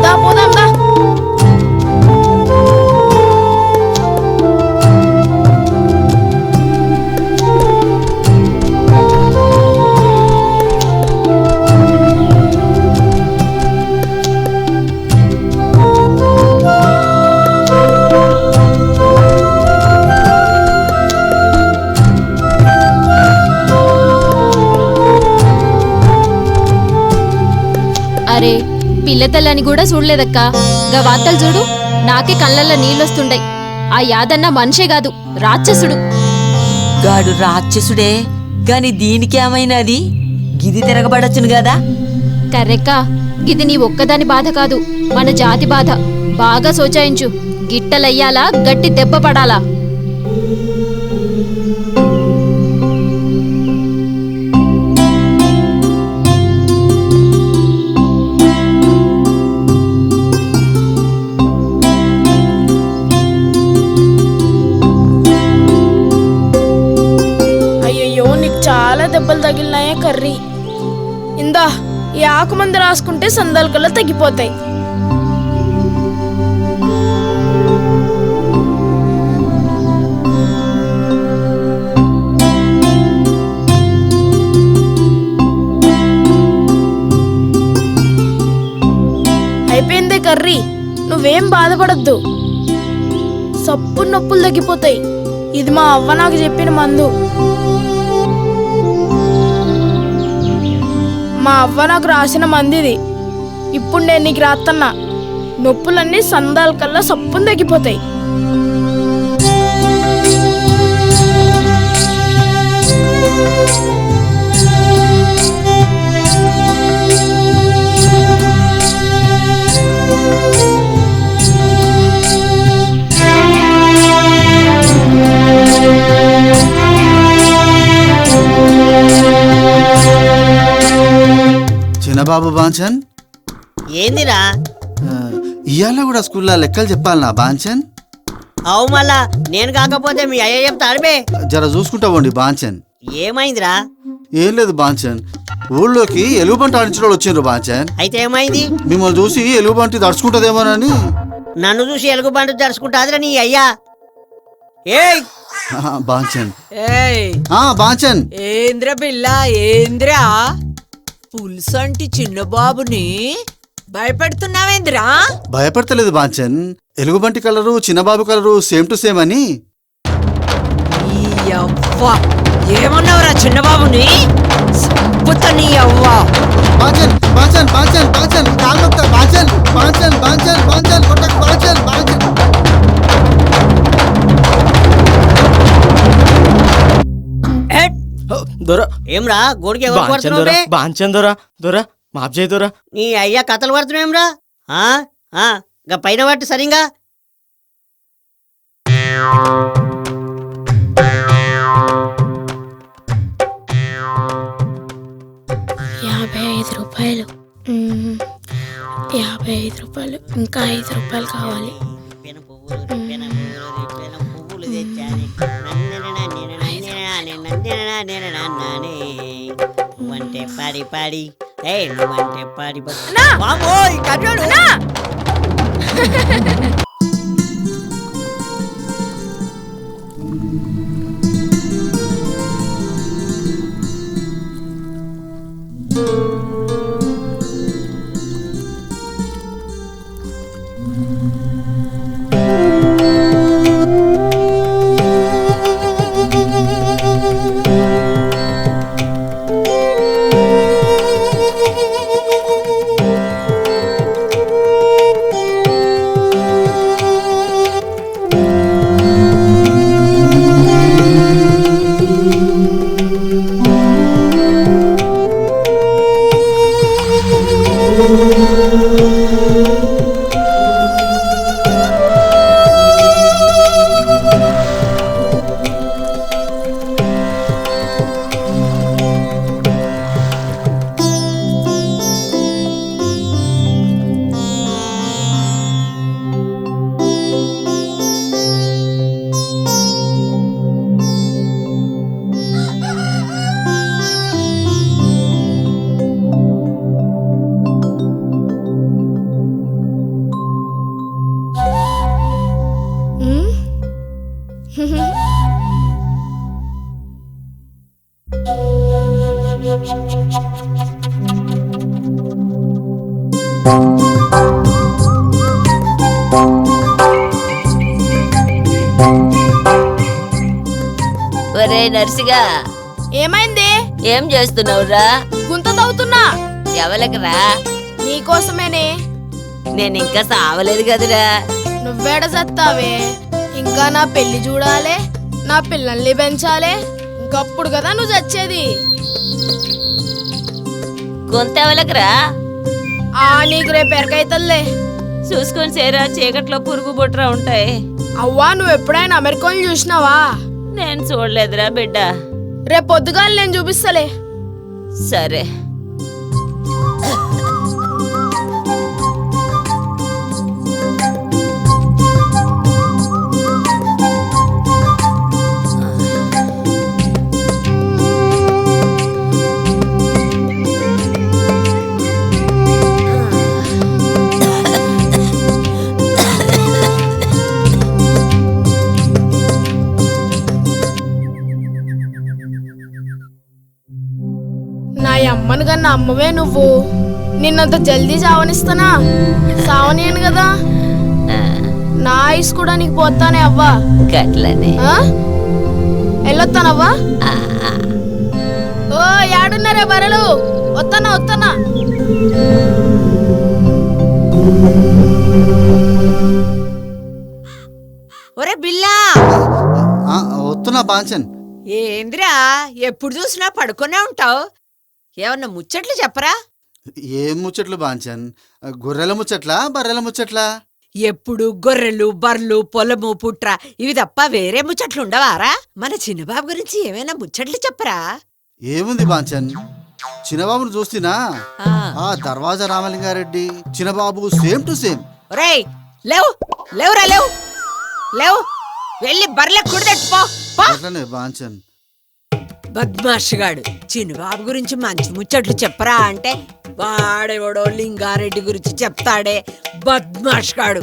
దా పోదాం దా. అరే పిల్లతల్లని కూడా చూడలేదక్క. గా వార్తలు చూడు, నాకే కళ్ళల్లో నీళ్ళొస్తుండయి. ఆ యాదన్న మనిషే కాదు, రాక్షసుడు. గాడు రాక్షసుడే గాని దీనికేమైనది? గిది తిరగబడచ్చును గదా. కర్రెక్క, ఇది నీ ఒక్కదాని బాధ కాదు, మన జాతి బాధ. బాగా సోచాయించు, గిట్టలయ్యాలా గట్టి దెబ్బ పడాలా? అయ్యయ్యో, నీకు చాలా దెబ్బలు తగిలినాయే కర్రీ. ఇందా ఈ ఆకు మందు రాసుకుంటే సందాల కల్లా తగ్గిపోతాయి. అయిపోయిందే కర్రీ, నువ్వేం బాధపడద్దు. సప్పు నొప్పులు తగ్గిపోతాయి. ఇది మా అవ్వ నాకు చెప్పిన మందు. మా అవ్వ నాకు రాసిన మందిది. ఇప్పుడు నేను నీకు రాత్తన్నా. నొప్పులన్నీ సందాల కల్లా సప్పును తగ్గిపోతాయి. చిన్నబాబు బాంచన్, ఏందిరా? ఇవాళ కూడా స్కూల్లో లెక్కలు చెప్పాలనా బాంచన్? అవు మళ్ళా నేను కాకపోతే మీ అయ్య చెప్తాడు బే. జర చూసుకుంటావండి బాంచన్. ఏమైందిరా? ఏం లేదు బాంచన్, ఊళ్ళోకి ఎలుగుబంటి ఆడించడం వచ్చిండ్రు బాంచన్. అయితే ఏమైంది? మిమ్మల్ని చూసి ఎలుగుబంటి దడుచుకుంటదేమోనని. నన్ను చూసి ఎలుగుబంటు జరుచుకుంటాదిరా నీ అయ్యా. ఏయ్ బాంచన్ ఏయ్ బాంచన్ ఏంద్ర పిల్ల ఏంద్రా పులుసంటి చిన్న బాబుని భయపెడుతున్నావేంద్రా? భయపడతలేదు బాంచన్, ఎలుగుబంటి colour Chinnababu colour same to same అని. ఈ అవ్వ ఏమన్నావురా చిన్నబాబుని? సంపుతా నీ అవ్వ. బాంచన్ బాంచన్ బాంచన్ బాంచన్ కాల్మొక్త బాంచన్ బాంచన్ బాంచన్ బాంచన్ కొట్టకు బాంచన్ బాంచన్. దొర ఏమ్రా గోడికి ఎవరు పడుతున్నావు? బాంచన్ దొరా దొరా మాఫ్ చేయి దొరా. నీ అయ్యా కథలు పడుతున్నావురా? గా పైన పట్టు సరిగా. రూపాయలు 55 రూపాయలు, ఇంకా 5 రూపాయలు కావాలి. నువ్వంటే పాడి పాడి నువ్వంటే పాడి ఒరే నర్సిగా, ఏమైంది? ఏం చేస్తున్నావురా? గుంత తవ్వుతున్నా. ఎవలకరా? నీకోసమేనే. నేను ఇంకా సావలేదు కదరా. నువ్వేడ సత్తావే? ఇంకా నా పెళ్లి చూడాలే, నా పిల్లల్ని పెంచాలే, ఇంకప్పుడు కదా నువ్వు చచ్చేది. గొంత ఎవలకరా? నీకు రేపు ఎరకైతల్లే. చూసుకొని సేరా, చీకట్లో పురుగు బొట్రా ఉంటాయి. అవ్వా, నువ్వు ఎప్పుడైనా అమెరికాని చూసినావా? నేను చూడలేదురా బిడ్డ. రేపు పొద్దుగాలు నేను చూపిస్తలే. సరే. అమ్మను కన్నా అమ్మవే నువ్వు. నిన్నంత జల్దీ సావనిస్తానా? సావనియను కదా. నా ఐస్ కూడా నీకు పోతానే అవ్వా. వెళ్ళొత్తానవ్వా. ఓ యాడున్నారే బరలు? వస్తానా వస్తానా. ఒరే బిల్లా, వస్తున్నా బాంచన్. ఏంద్రా ఎప్పుడు చూసినా పడుకునే ఉంటావు? ఏమన్నా ముచ్చట్లు చెప్పరా? ఏం ముచ్చట్లు బాంచన్? గొర్రెల ముచ్చట్లా బర్రెల ముచ్చట్లా? ఎప్పుడు గొర్రెలు బర్రెలు పొలము పుట్ర ఇవి తప్ప వేరే ముచ్చట్లు ఉండవారా? మన చిన్నబాబు గురించి ఏమైనా ముచ్చట్లు చెప్పరా? ఏముంది బాంచన్, చిన్నబాబును చూస్తున్నా ఆ దర్వాజా రామలింగారెడ్డి చిన్నబాబు సేమ్ టు సేమ్. ఒరేయ్ లేవు, లేవురా లేవు, లేవు, వెళ్ళి బర్రెల కుడిదట్టుపో. బాంచన్ బద్మాషగాడు చిన్నబాబు గురించి మంచి ముచ్చట్లు చెప్పరా అంటే వాడెవడో లింగారెడ్డి గురించి చెప్తాడే బద్మాషగాడు.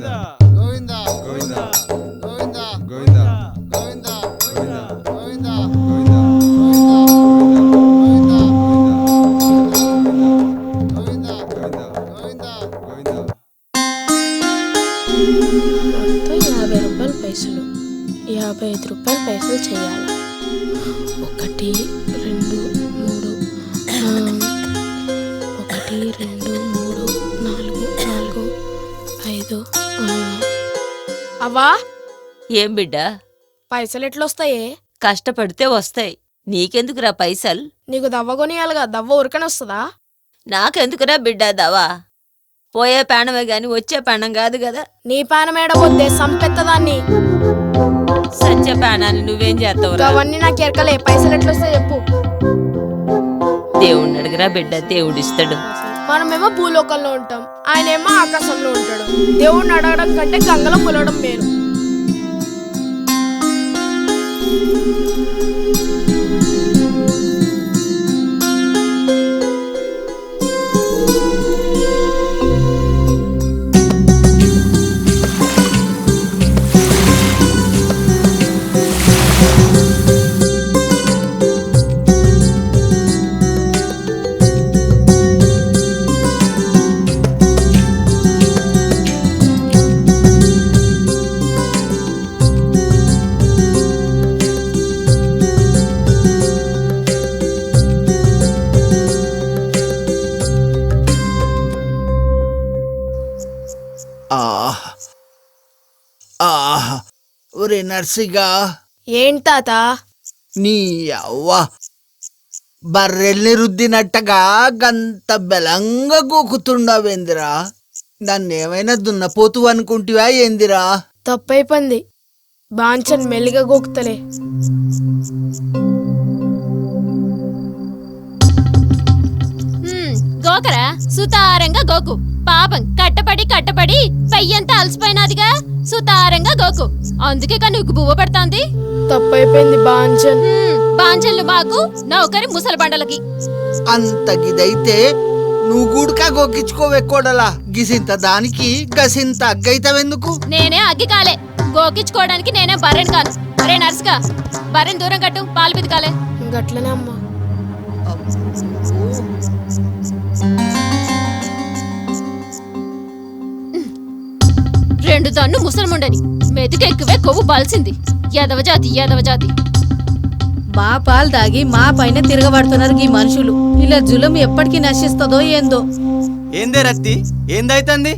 గోవింద గోవింద గోవింద గోవింద గోవింద గోవింద మొత్తం 50 రూపాయల పైసలు, 55 రూపాయల పైసలు చేయాలి. 1 2 3 1 2 3 4 5. అవ్వా, ఏం బిడ్డా పైసలు ఎట్లొస్తాయే? కష్టపడితే వస్తాయి. నీకెందుకురా పైసలు? నీకు దవ్వ కొనియాలిగా, దవ్వ ఉరకని వస్తుందా? నాకెందుకురా బిడ్డా దవా? పోయే ప్రాణమే గాని వచ్చే ప్రాణం కాదు కదా. నీ పానమేడ పోతే సంపెత్తదాన్ని. సత్య ప్రాణాన్ని నువ్వేం చేస్తావురా? అవన్నీ నాకు ఎరకలే. పైసలు ఎట్లొస్తాయి చెప్పు. దేవుణ్ణి అడిగిరా బిడ్డ, దేవుడిస్తాడు. మనమేమో భూలోకంలో ఉంటాం, ఆయనేమో ఆకాశంలో ఉంటాడు. దేవుణ్ణి అడగడం కంటే గంగలో పొలవడం మేలు. ఒరే నర్సిగా, ఏంటి తాత? నీ అవ్వ బర్రెల్ని రుద్దినట్టగా గంత బలంగా గోకుతుండవేందిరా? నన్నేమైనా దున్నపోతు అనుకుంటివా ఏందిరా? తప్పైపోయింది. బాంచన్ మెల్లిగా గోకుతలే. గోకరా, సుతారంగా గోకు. పాపం కట్టపడి పెయ్యంతా అలసిపోయినాదిగా. సుతారంగా గోకు. అందుకే నువ్వు బువ్వ పడుతోంది. తప్పైపోయింది బాంచన్. బాంచన్లు మాకు, నౌకరి ముసలి బండలకి. అంతగిదైతే నువ్వు గూడుకా గోకించుకోవే కోడలా. గిసింత దానికి గసింత అగ్గైతవెందుకు? నేనే అగ్గి కాలే, గోకించుకోవడానికి నేనే బర్రెని కాను. అరే నర్సుగా, బర్రెని దూరం కట్టు, పాలు పితకాలే. గట్లనే అమ్మా. రెండు తన్ను ముసలముండని మెతుకెక్కువే కొవ్వు పల్సింది. ఎదవజాతి. మా పాలు దాగి మా పైన తిరగబడుతున్నారు ఈ మనుషులు. ఇలా జులం ఎప్పటికీ నశిస్తుందో ఏందో. ఏందే రత్తి, ఏందైతుంది?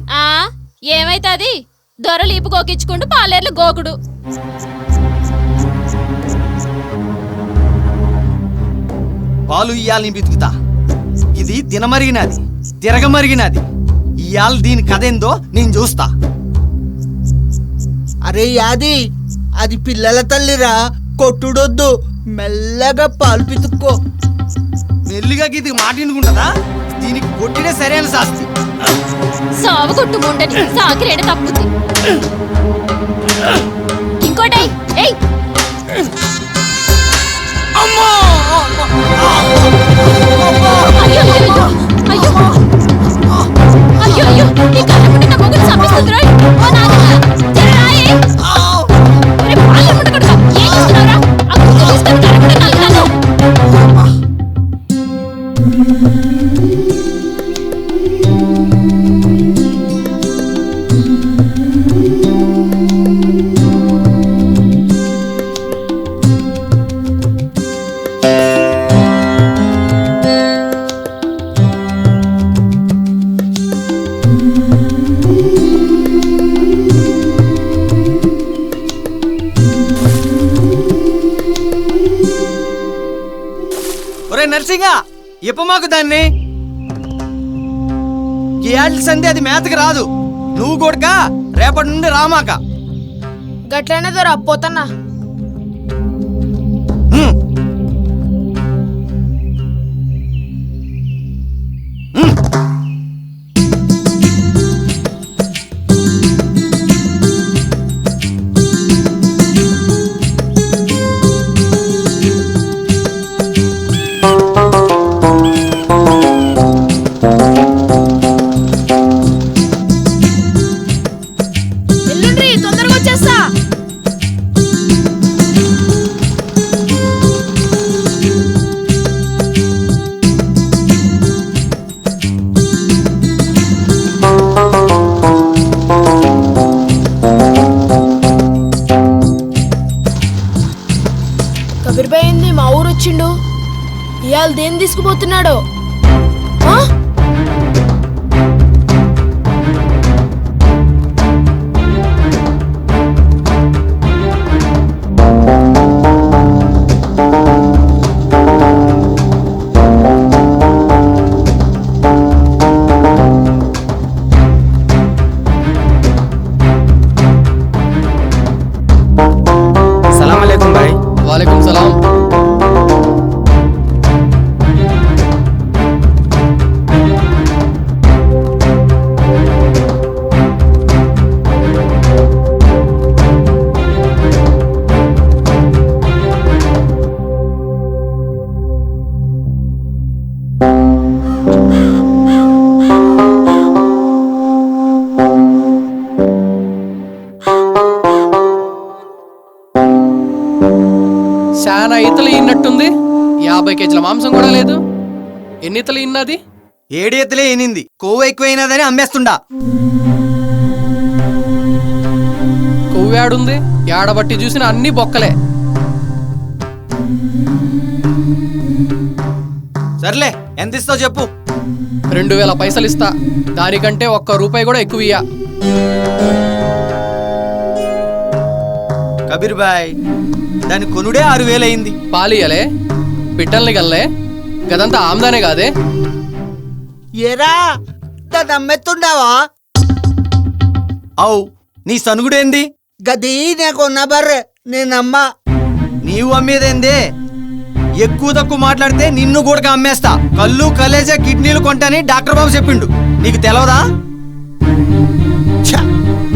ఏమైతాది? దొరలు ఈపు గోకించుకుంటూ పాలేర్లు గోకుడు. పాలు ఇయ్యాలని బితుకుతా. ఇది తినమరిగినది, తిరగమరిగినది. ఇయ్యాల దీని కథేందో నేను చూస్తా. అరే యాది, అది పిల్లల తల్లిరా, కొట్టుడొద్దు. మెల్లగా పాలు పితుక్కో. మెల్లిగా ఇది మాటినుకుంటదా? దీనికి కొట్టినే సరైన శాస్తి. సావు కొట్టు ముండని సాకిరేడ తప్పుద్ది. ఇంకోటై ఏయ్. అమ్మో! అయ్యో నీ కళ్ళ ముందు నా మొగుడు చంపేస్తుంది రోయ్. ఓ నాన్న జరాయే. అరే పాలు ముండకడుగా ఏం చేస్తున్నావురా? ఆ కుక్క తీసుకొని కళ్ళ ముందు నల్లాను. నర్సింగా ఇప్పమాకు దాన్ని. ఏళ్ళ సంధి అది మేతకి రాదు. నువ్వు కొడుక రేపటి నుండి రామాక. గట్లనే దొరా పోతన్నా. ఇవాళ దేని తీసుకుపోతున్నాడో? ఆ? वालेकुम सलाम। చాలా ఈతలు ఇన్నట్టుంది. 50 కేజీల మాంసం కూడా లేదు. ఎన్ని ఈతలు ఇన్నది? 7 ఈతలే ఇనింది. కొవ్వు ఎక్కువైనదని అమ్మేస్తుండా. కొవ్వు ఏడుంది? ఏడబట్టి చూసిన అన్ని బొక్కలే. సర్లే, ఎంత ఇస్తావు చెప్పు. 2000 పైసలు ఇస్తా. దానికంటే ₹1 కూడా ఎక్కువ ఇయ్యా. కబీర్ బాయ్, దాని కొనుడే 6000 అయింది. పాలియలే, పిట్టల్ని గల్లే, గదంతా ఆమ్దానే కాదే. ఏరా దాన్ని అమ్మెత్తుండావా? అవు, నీ సనుగుడేంది? గది నేకున్న బర్రె, నేనమ్మా. నీవు అమ్మేదేందే? ఎక్కువ తక్కువ మాట్లాడితే నిన్ను కూడా అమ్మేస్తా. కళ్ళు, కలేజా, కిడ్నీలు కొంటాని డాక్టర్ బాబు చెప్పిండు. నీకు తెలవదా?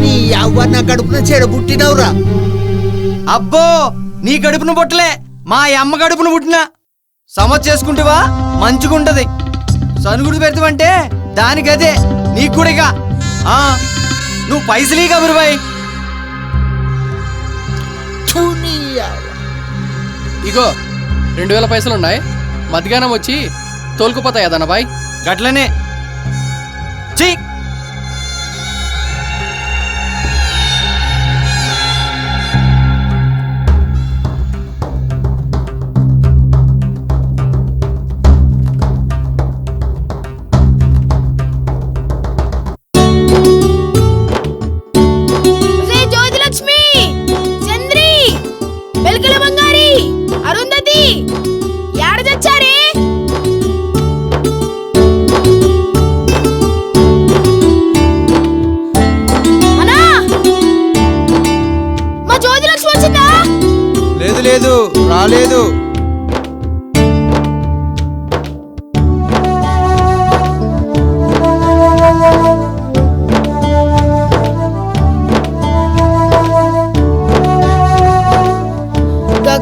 నీ అవ్వ నా కడుపున చెడబుట్టినవురా. అబ్బో, నీ కడుపున పుట్టలే, మా అమ్మ కడుపున పుట్టినా. సమజ్ చేసుకుంటేవా మంచిగుంటది. సనుగుడు పెడతావంటే దానికదే, నీకు కూడా ఇక. నువ్వు పైసలీ కబురు బాయ్. ఇగో 2000 పైసలున్నాయి. మధ్యాహ్నం వచ్చి తోలుకుపోతాయి అదన్న బాయ్. గట్లనే చీ. అరుంధతి, యాడ తెచ్చారే? అన్నా, మా జ్యోతిలక్ష్మి వచ్చిందా? లేదు లేదు, రాలేదు.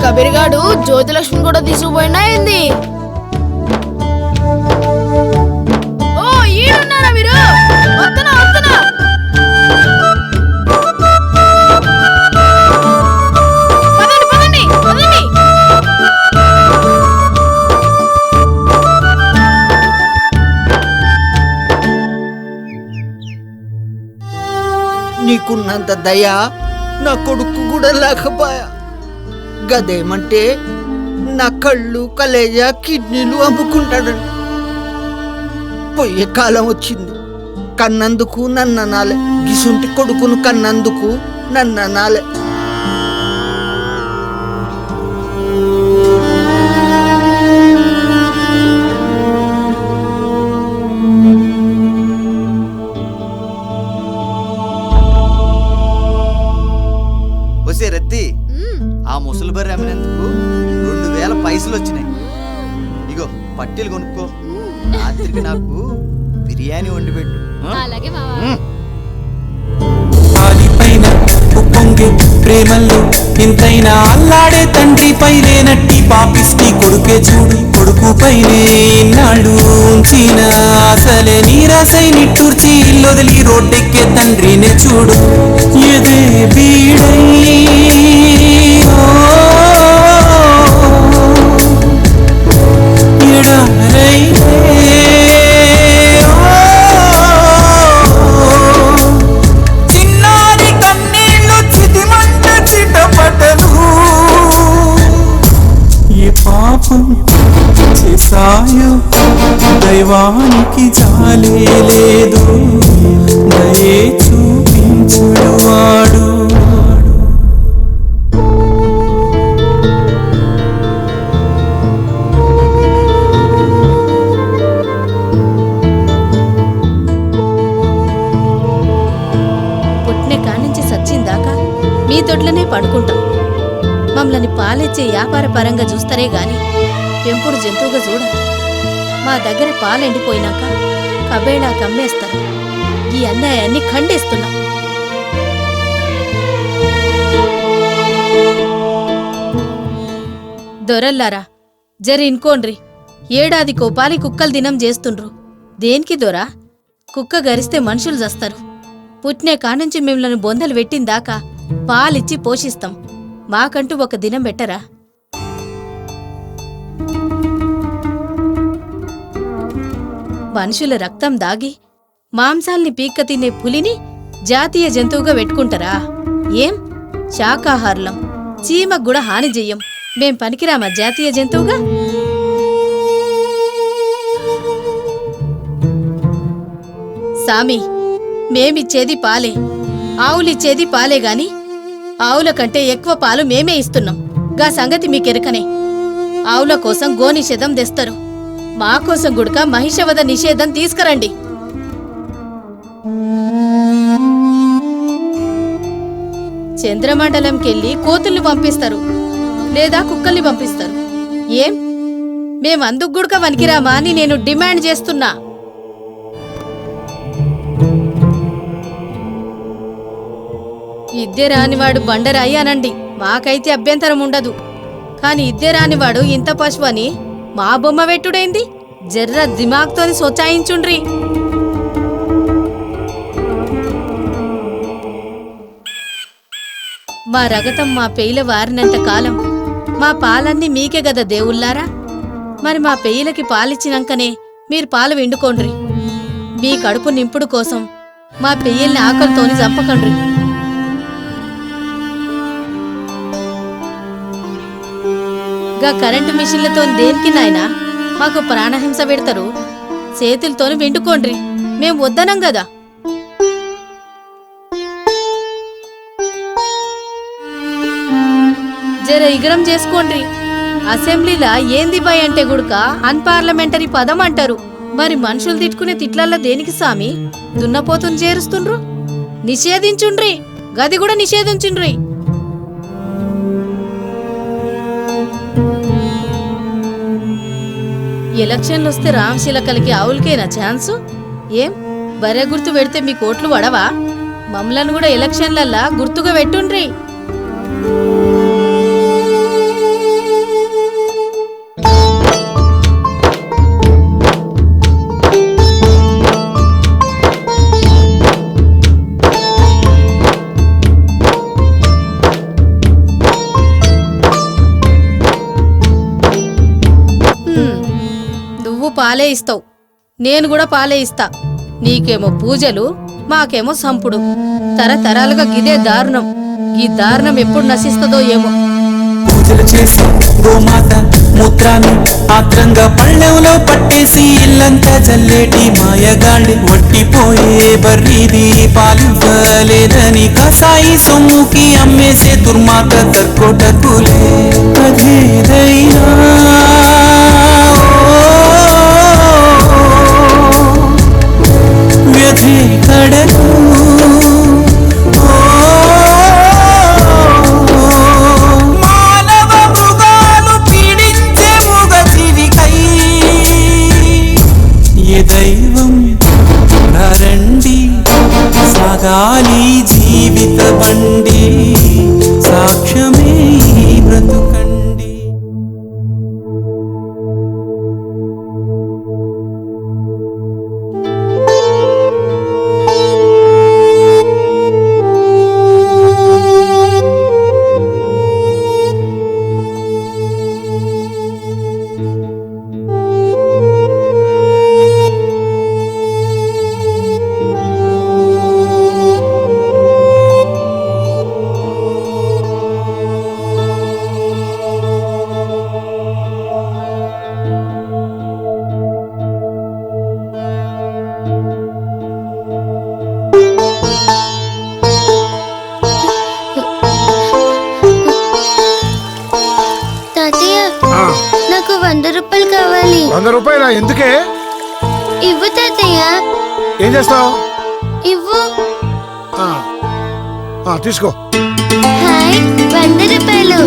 కబీర్గాడు జ్యోతిలక్ష్మి కూడా తీసుకుపోయినా ఏంది? ఓ, ఈడున్నారా మీరు? వస్తున్నా వస్తున్నా. పదండి పదండి పదండి. నీకున్నంత దయా నా కొడుకు కూడా లేకపోయా. గదేమంటే నా కళ్ళు, కలేజా, కిడ్నీలు అమ్ముకుంటాడంట. పోయే కాలం వచ్చింది. కన్నందుకు నన్ననాలే, గిసుంటి కొడుకును కన్నందుకు నన్ననాలే. వసే రత్తి, ఆ ముసలి బర్రె అమ్మినందుకు 2000 పైసలు వచ్చినాయి. ఇగో పట్టీలు కొనుక్కో. రాత్రికి నాకు బిర్యానీ వండి పెట్టు. అలాగే మావా. ఆలిపైన ఉప్పొంగే ప్రేమల్లో ఇంతైనా అల్లాడే తండ్రి పైలేనట్టి పాపిష్టి కొడుకే చూడు. కొడుకు పైనే ఇన్నాళ్ళు ఉంచిన అసలే నీరాసై నిట్టూర్చి ఇల్లొదిలి రోడ్డెక్కే తండ్రినే చూడు. ఎదే బీడై చిన్నారి కన్నీళ్ళు చితిమంట చిటపటలు ఏ పాపం చేసా అడిగేవానికి జాలే లేదు, దయే చూపించుడు వాడు. పుట్టిన కానించి సచ్చిందాకా మీ తొట్లనే పడుకుంటాం. మమ్మల్ని పాలిచ్చే వ్యాపార పరంగా చూస్తారే గాని పెంపుడు జంతువుగా చూడరు. మా దగ్గర పాలు ఎండిపోయినాక కబేళా కమ్మేస్తారు. ఈ అన్యాయాన్ని ఖండిస్తున్నాం. దొరల్లారా జరి ఇన్కోండ్రి. ఏడాదికో పాలి కుక్కలు దినం చేస్తుండ్రు. దేనికి దొరా? కుక్క గరిస్తే మనుషులు జస్తారు. పుట్నే కానుంచి మిమ్మల్ని బొందలు పెట్టిందాకా పాలిచ్చి పోషిస్తాం. మాకంటూ ఒక దినం పెట్టరా? మనుషుల రక్తం దాగి మాంసాల్ని పీక్క తినే పులిని జాతీయ జంతువుగా పెట్టుకుంటారా? ఏం శాకాహారులం, చీమకు కూడా హాని చెయ్యం. మేం పనికిరామా జాతీయ జంతువుగా? సామి, మేమిచ్చేది పాలే, ఆవులిచ్చేది పాలే గాని ఆవుల కంటే ఎక్కువ పాలు మేమే ఇస్తున్నాం. గా సంగతి మీకెరకనే. ఆవుల కోసం గో నిషేధం తెస్తారు. మా కోసం గుడక మహిషవద నిషేధం తీసుకురండి. చంద్రమండలంకెళ్ళి కోతుల్ని పంపిస్తారు, లేదా కుక్కల్ని పంపిస్తారు. ఏం మేమందుకు గుడక వనికిరామా అని నేను డిమాండ్ చేస్తున్నా. ఇద్దే రానివాడు బండరాయి అనండి, మాకైతే అభ్యంతరం ఉండదు. కాని ఇద్దే రానివాడు ఇంత పశువు అని మా బొమ్మ వెట్టుడైంది. జర్ర దిమాగ్తోని సోచాయించుండ్రి. మా రగతం మా పెయిల వారినంత కాలం మా పాలన్నీ మీకే గదా దేవుళ్ళారా. మరి మా పెయిలకి పాలిచ్చినాకనే మీరు పాలు విండుకోండ్రి. మీ కడుపు నింపుడు కోసం మా పెయ్యల్ని ఆకలితోని చంపకండ్రి. గా కరెంటు మిషన్లతో దేనికి నాయనా మాకు ప్రాణహింస పెడతారు? చేతులతోని విండుకోండ్రి, మేం వద్దనం గదా. జర ఇగరం చేసుకోండ్రి. అసెంబ్లీలా ఏంది బై అంటే గుడక అన్పార్లమెంటరీ పదం అంటారు. మరి మనుషులు తిట్టుకునే తిట్లల్లా దేనికి సామి దున్నపోతుని చేరుస్తుండ్రు? నిషేధించుండ్రి, గది కూడా నిషేధించుండ్రి. ఎలక్షన్లు వస్తే రామశిలకలకి ఆవులకేనా ఛాన్సు? ఏం బర్రె గుర్తు పెడితే మీ కోట్లు వడవా? మమ్మలను కూడా ఎలక్షన్లల్లా గుర్తుగా పెట్టుండ్రి. పాలే ఇస్తావు, నేను కూడా పాలే ఇస్తా. నీకేమో పూజలు, మాకేమో సంపుడు. తరతరాలుగా గిదే దారుణం. ఈ దారుణం ఎప్పుడు నశిస్తుందో ఏమో. పూజలు చేసి గోమాత మూత్రాన్ని ఆత్రంగా పళ్ళెంలో పట్టేసి ఇల్లంతా జల్లేటి మాయగాళ్ళి వట్టిపోయే బర్రీది పాలివ్వలేదని కసాయి సొమ్ముకి అమ్మేసే దుర్మాత కర్కోటకులే. అదేదైనా వ్యధే కడలు మానవ మృగాలు పీడించే మూగజీవికై ఏ దైవం రండి సాగాలి జీవిత బండి సాక్ష్యమే బ్రతుకండి. 100 రూపాయలా? ఎందుకే? ఇవ్వు తాతయ్య. ఏం చేస్తావు? ఇవ్వు. తీసుకో. హాయ్, 100 రూపాయలు.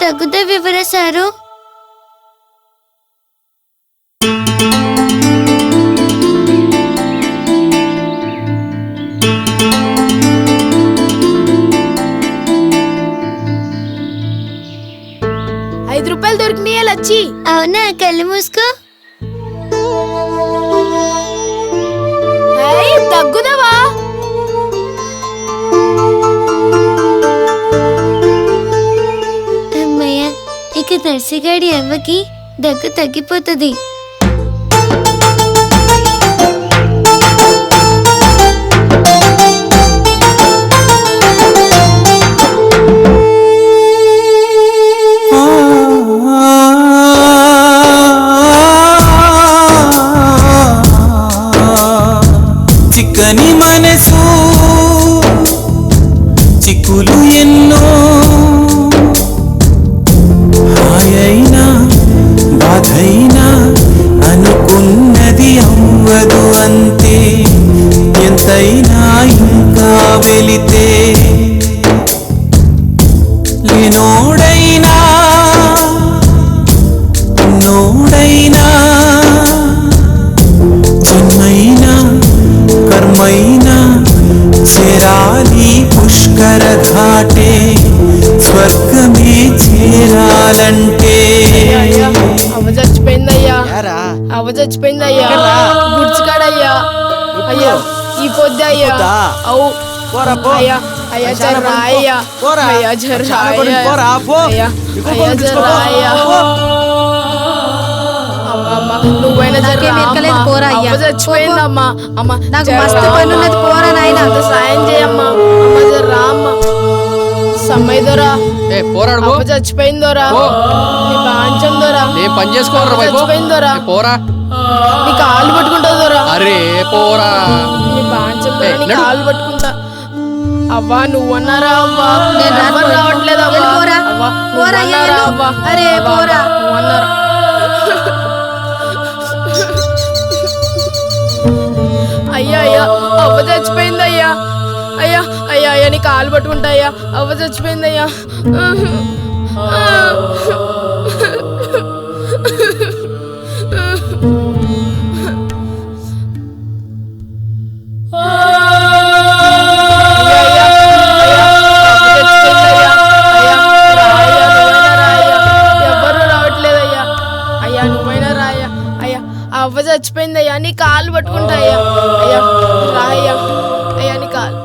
తగ్గుతా వివరా సారు. ₹5 దొరికినాయా లచ్చి? అవునా? కళ్ళు మూసుకో. తగ్గుదావా? అమ్మయ్య, ఇక నర్సిగాడి అవ్వకి దగ్గు తగ్గిపోతుంది. చిక్కని మనసు చిక్కులు ఎన్నో, హాయైనా బాధైనా అనుకున్నది అవ్వదు అంతే. ఎంతైనా ఇంకా వెళితే లేనోడైనా నోడైనా జన్మైనా కర్మైనా చేరాలి పుష్కర ఘాటే, స్వర్గమే చేరాలంటే. అవ్వ చచ్చిపోయిందయ్యా, అవ్వ చచ్చిపోయిందయ్యా, గుడ్చుకాడయ్యా. అయ్యా ఈ పొద్దు అయ్యా. అవు అయ్యా, అయ్యా జర్రా అయ్యా, అయ్యా జర్రా అయ్యా, అయ్యా జర్రా అయ్యా. నువ్వైనా అవ్వ చచ్చిపోయిందమ్మా. అమ్మ నాకు మస్తు పని ఉన్నది, పోరా నాయనా. సాయం చేయమ్మా. అమ్మ జర్రా అమ్మ. సమ్మయ్యదోరా, అవ్వ చచ్చిపోయిందోరా. నీ బాంచం దోరా, పని చేసుకోరా చచ్చిపోయిందోరా. పోరా, నీ కాళ్ళు పట్టుకుంటావుదోరా. అరే పోరా, నీ బాంచం దోరా, నీ కాళ్ళు పట్టుకుంటా. అవ్వా నువ్వన్నారా? అవ్వా నేను రావట్లేదు. పోరా పోరా, అరే పోరా. నువ్వన్నారా? అయ్యా అయ్యా, అవ్వ చచ్చిపోయిందయ్యా. అయ్యా అయ్యా అయ్యా, నీ కాలు పట్టుకుంటాయ్యా. అవ్వ చచ్చిపోయిందయ్యా. ఎవరు రావట్లేదయ్యా. అయ్యా నువ్వైనా రాయ్యా. అయ్యా అవ్వ చచ్చిపోయిందయ్యా, నీ కాళ్ళు పట్టుకుంటాయ్యా. అయ్యా రాయ్యా. అయ్యా నీ కాలు.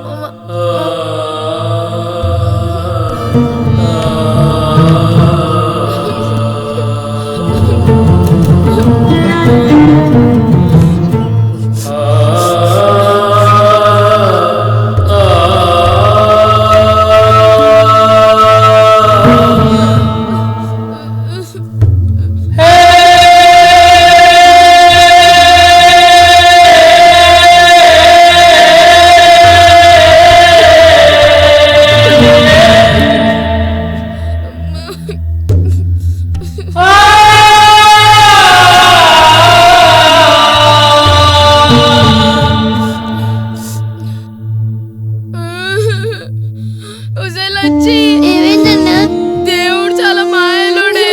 దేవుడు చాలా మాయలుడే.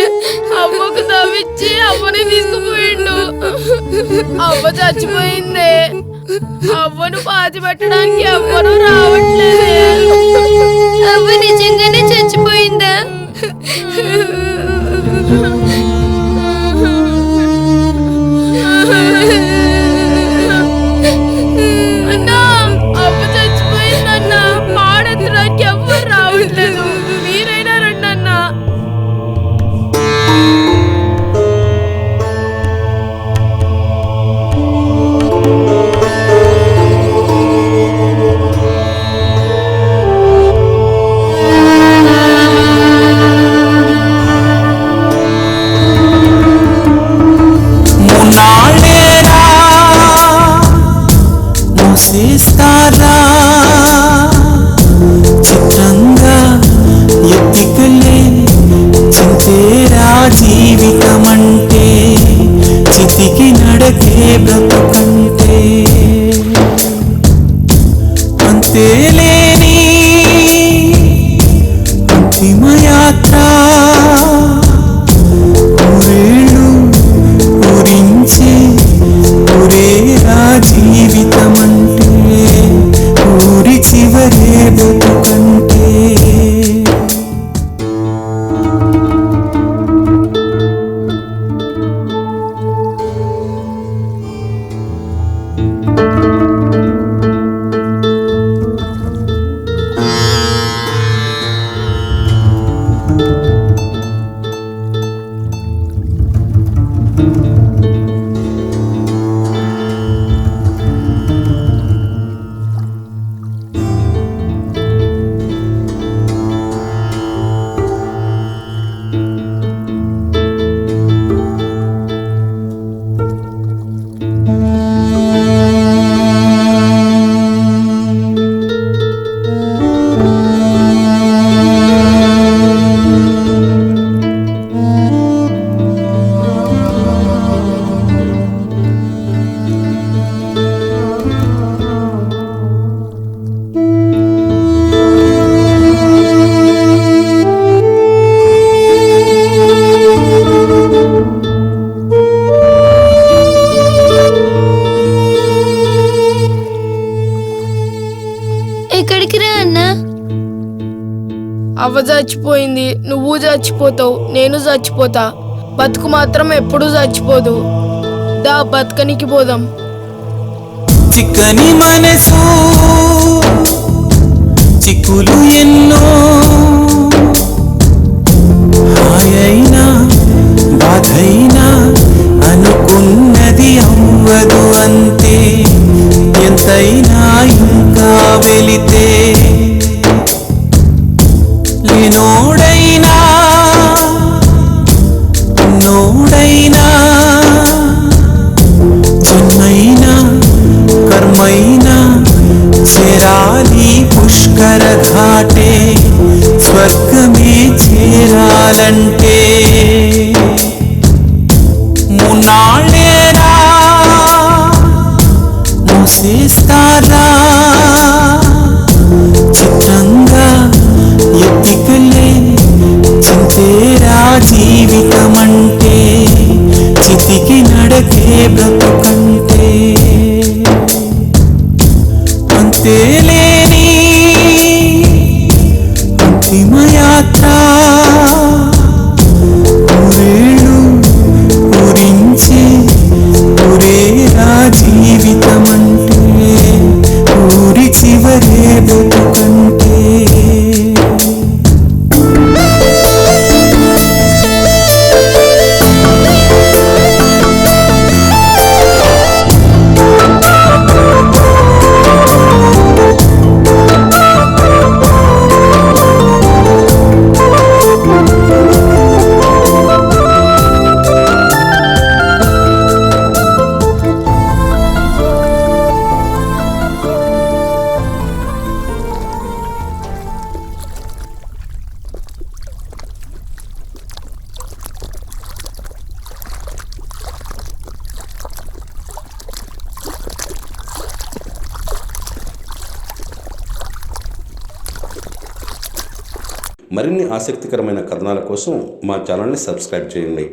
అవ్వకు తవ్విచ్చి అవ్వని తీసుకుపోయిండు. అవ్వ చచ్చిపోయిందే. అవ్వను పాతి పెట్టడానికి ఎవ్వరూ రావట్లేదే. అవ్వ నిజంగానే చచ్చిపోయిందా? ఎక్కడికి రా అన్నా? అవ్వ చచ్చిపోయింది, నువ్వు చచ్చిపోతావు, నేను చచ్చిపోతా. బతుకు మాత్రం ఎప్పుడూ చచ్చిపోదు. దా బతుకనికి పోదాం. చిక్కని మనసు చిక్కులు ఎన్నో, హాయైనా బాధైనా అనుకున్నది అవ్వదు అంతే. ఎంతైనా ఇంకా వెళితే లేనోడైనా నోడైనా జన్మైనా కర్మైనా చేరాలి పుష్కర ఘాటే. స్వర్గమే చేరాలంటే మున్నాళ్ళేరా మూసేస్తారా చిత్రంగా ఎత్తికలే చింతేరా జీవితమంటే. చితికి నడకే బ్రతుకంటే అంతేలేని అంతిమయాత్ర. ఊరేళ్ళు ఊరించే ఊరేరా జీవితమంటే. ఊరి చివరే బ్రతుకంటే. మరిన్ని ఆసక్తికరమైన కథనాల కోసం మా ఛానల్ని సబ్స్క్రైబ్ చేయండి.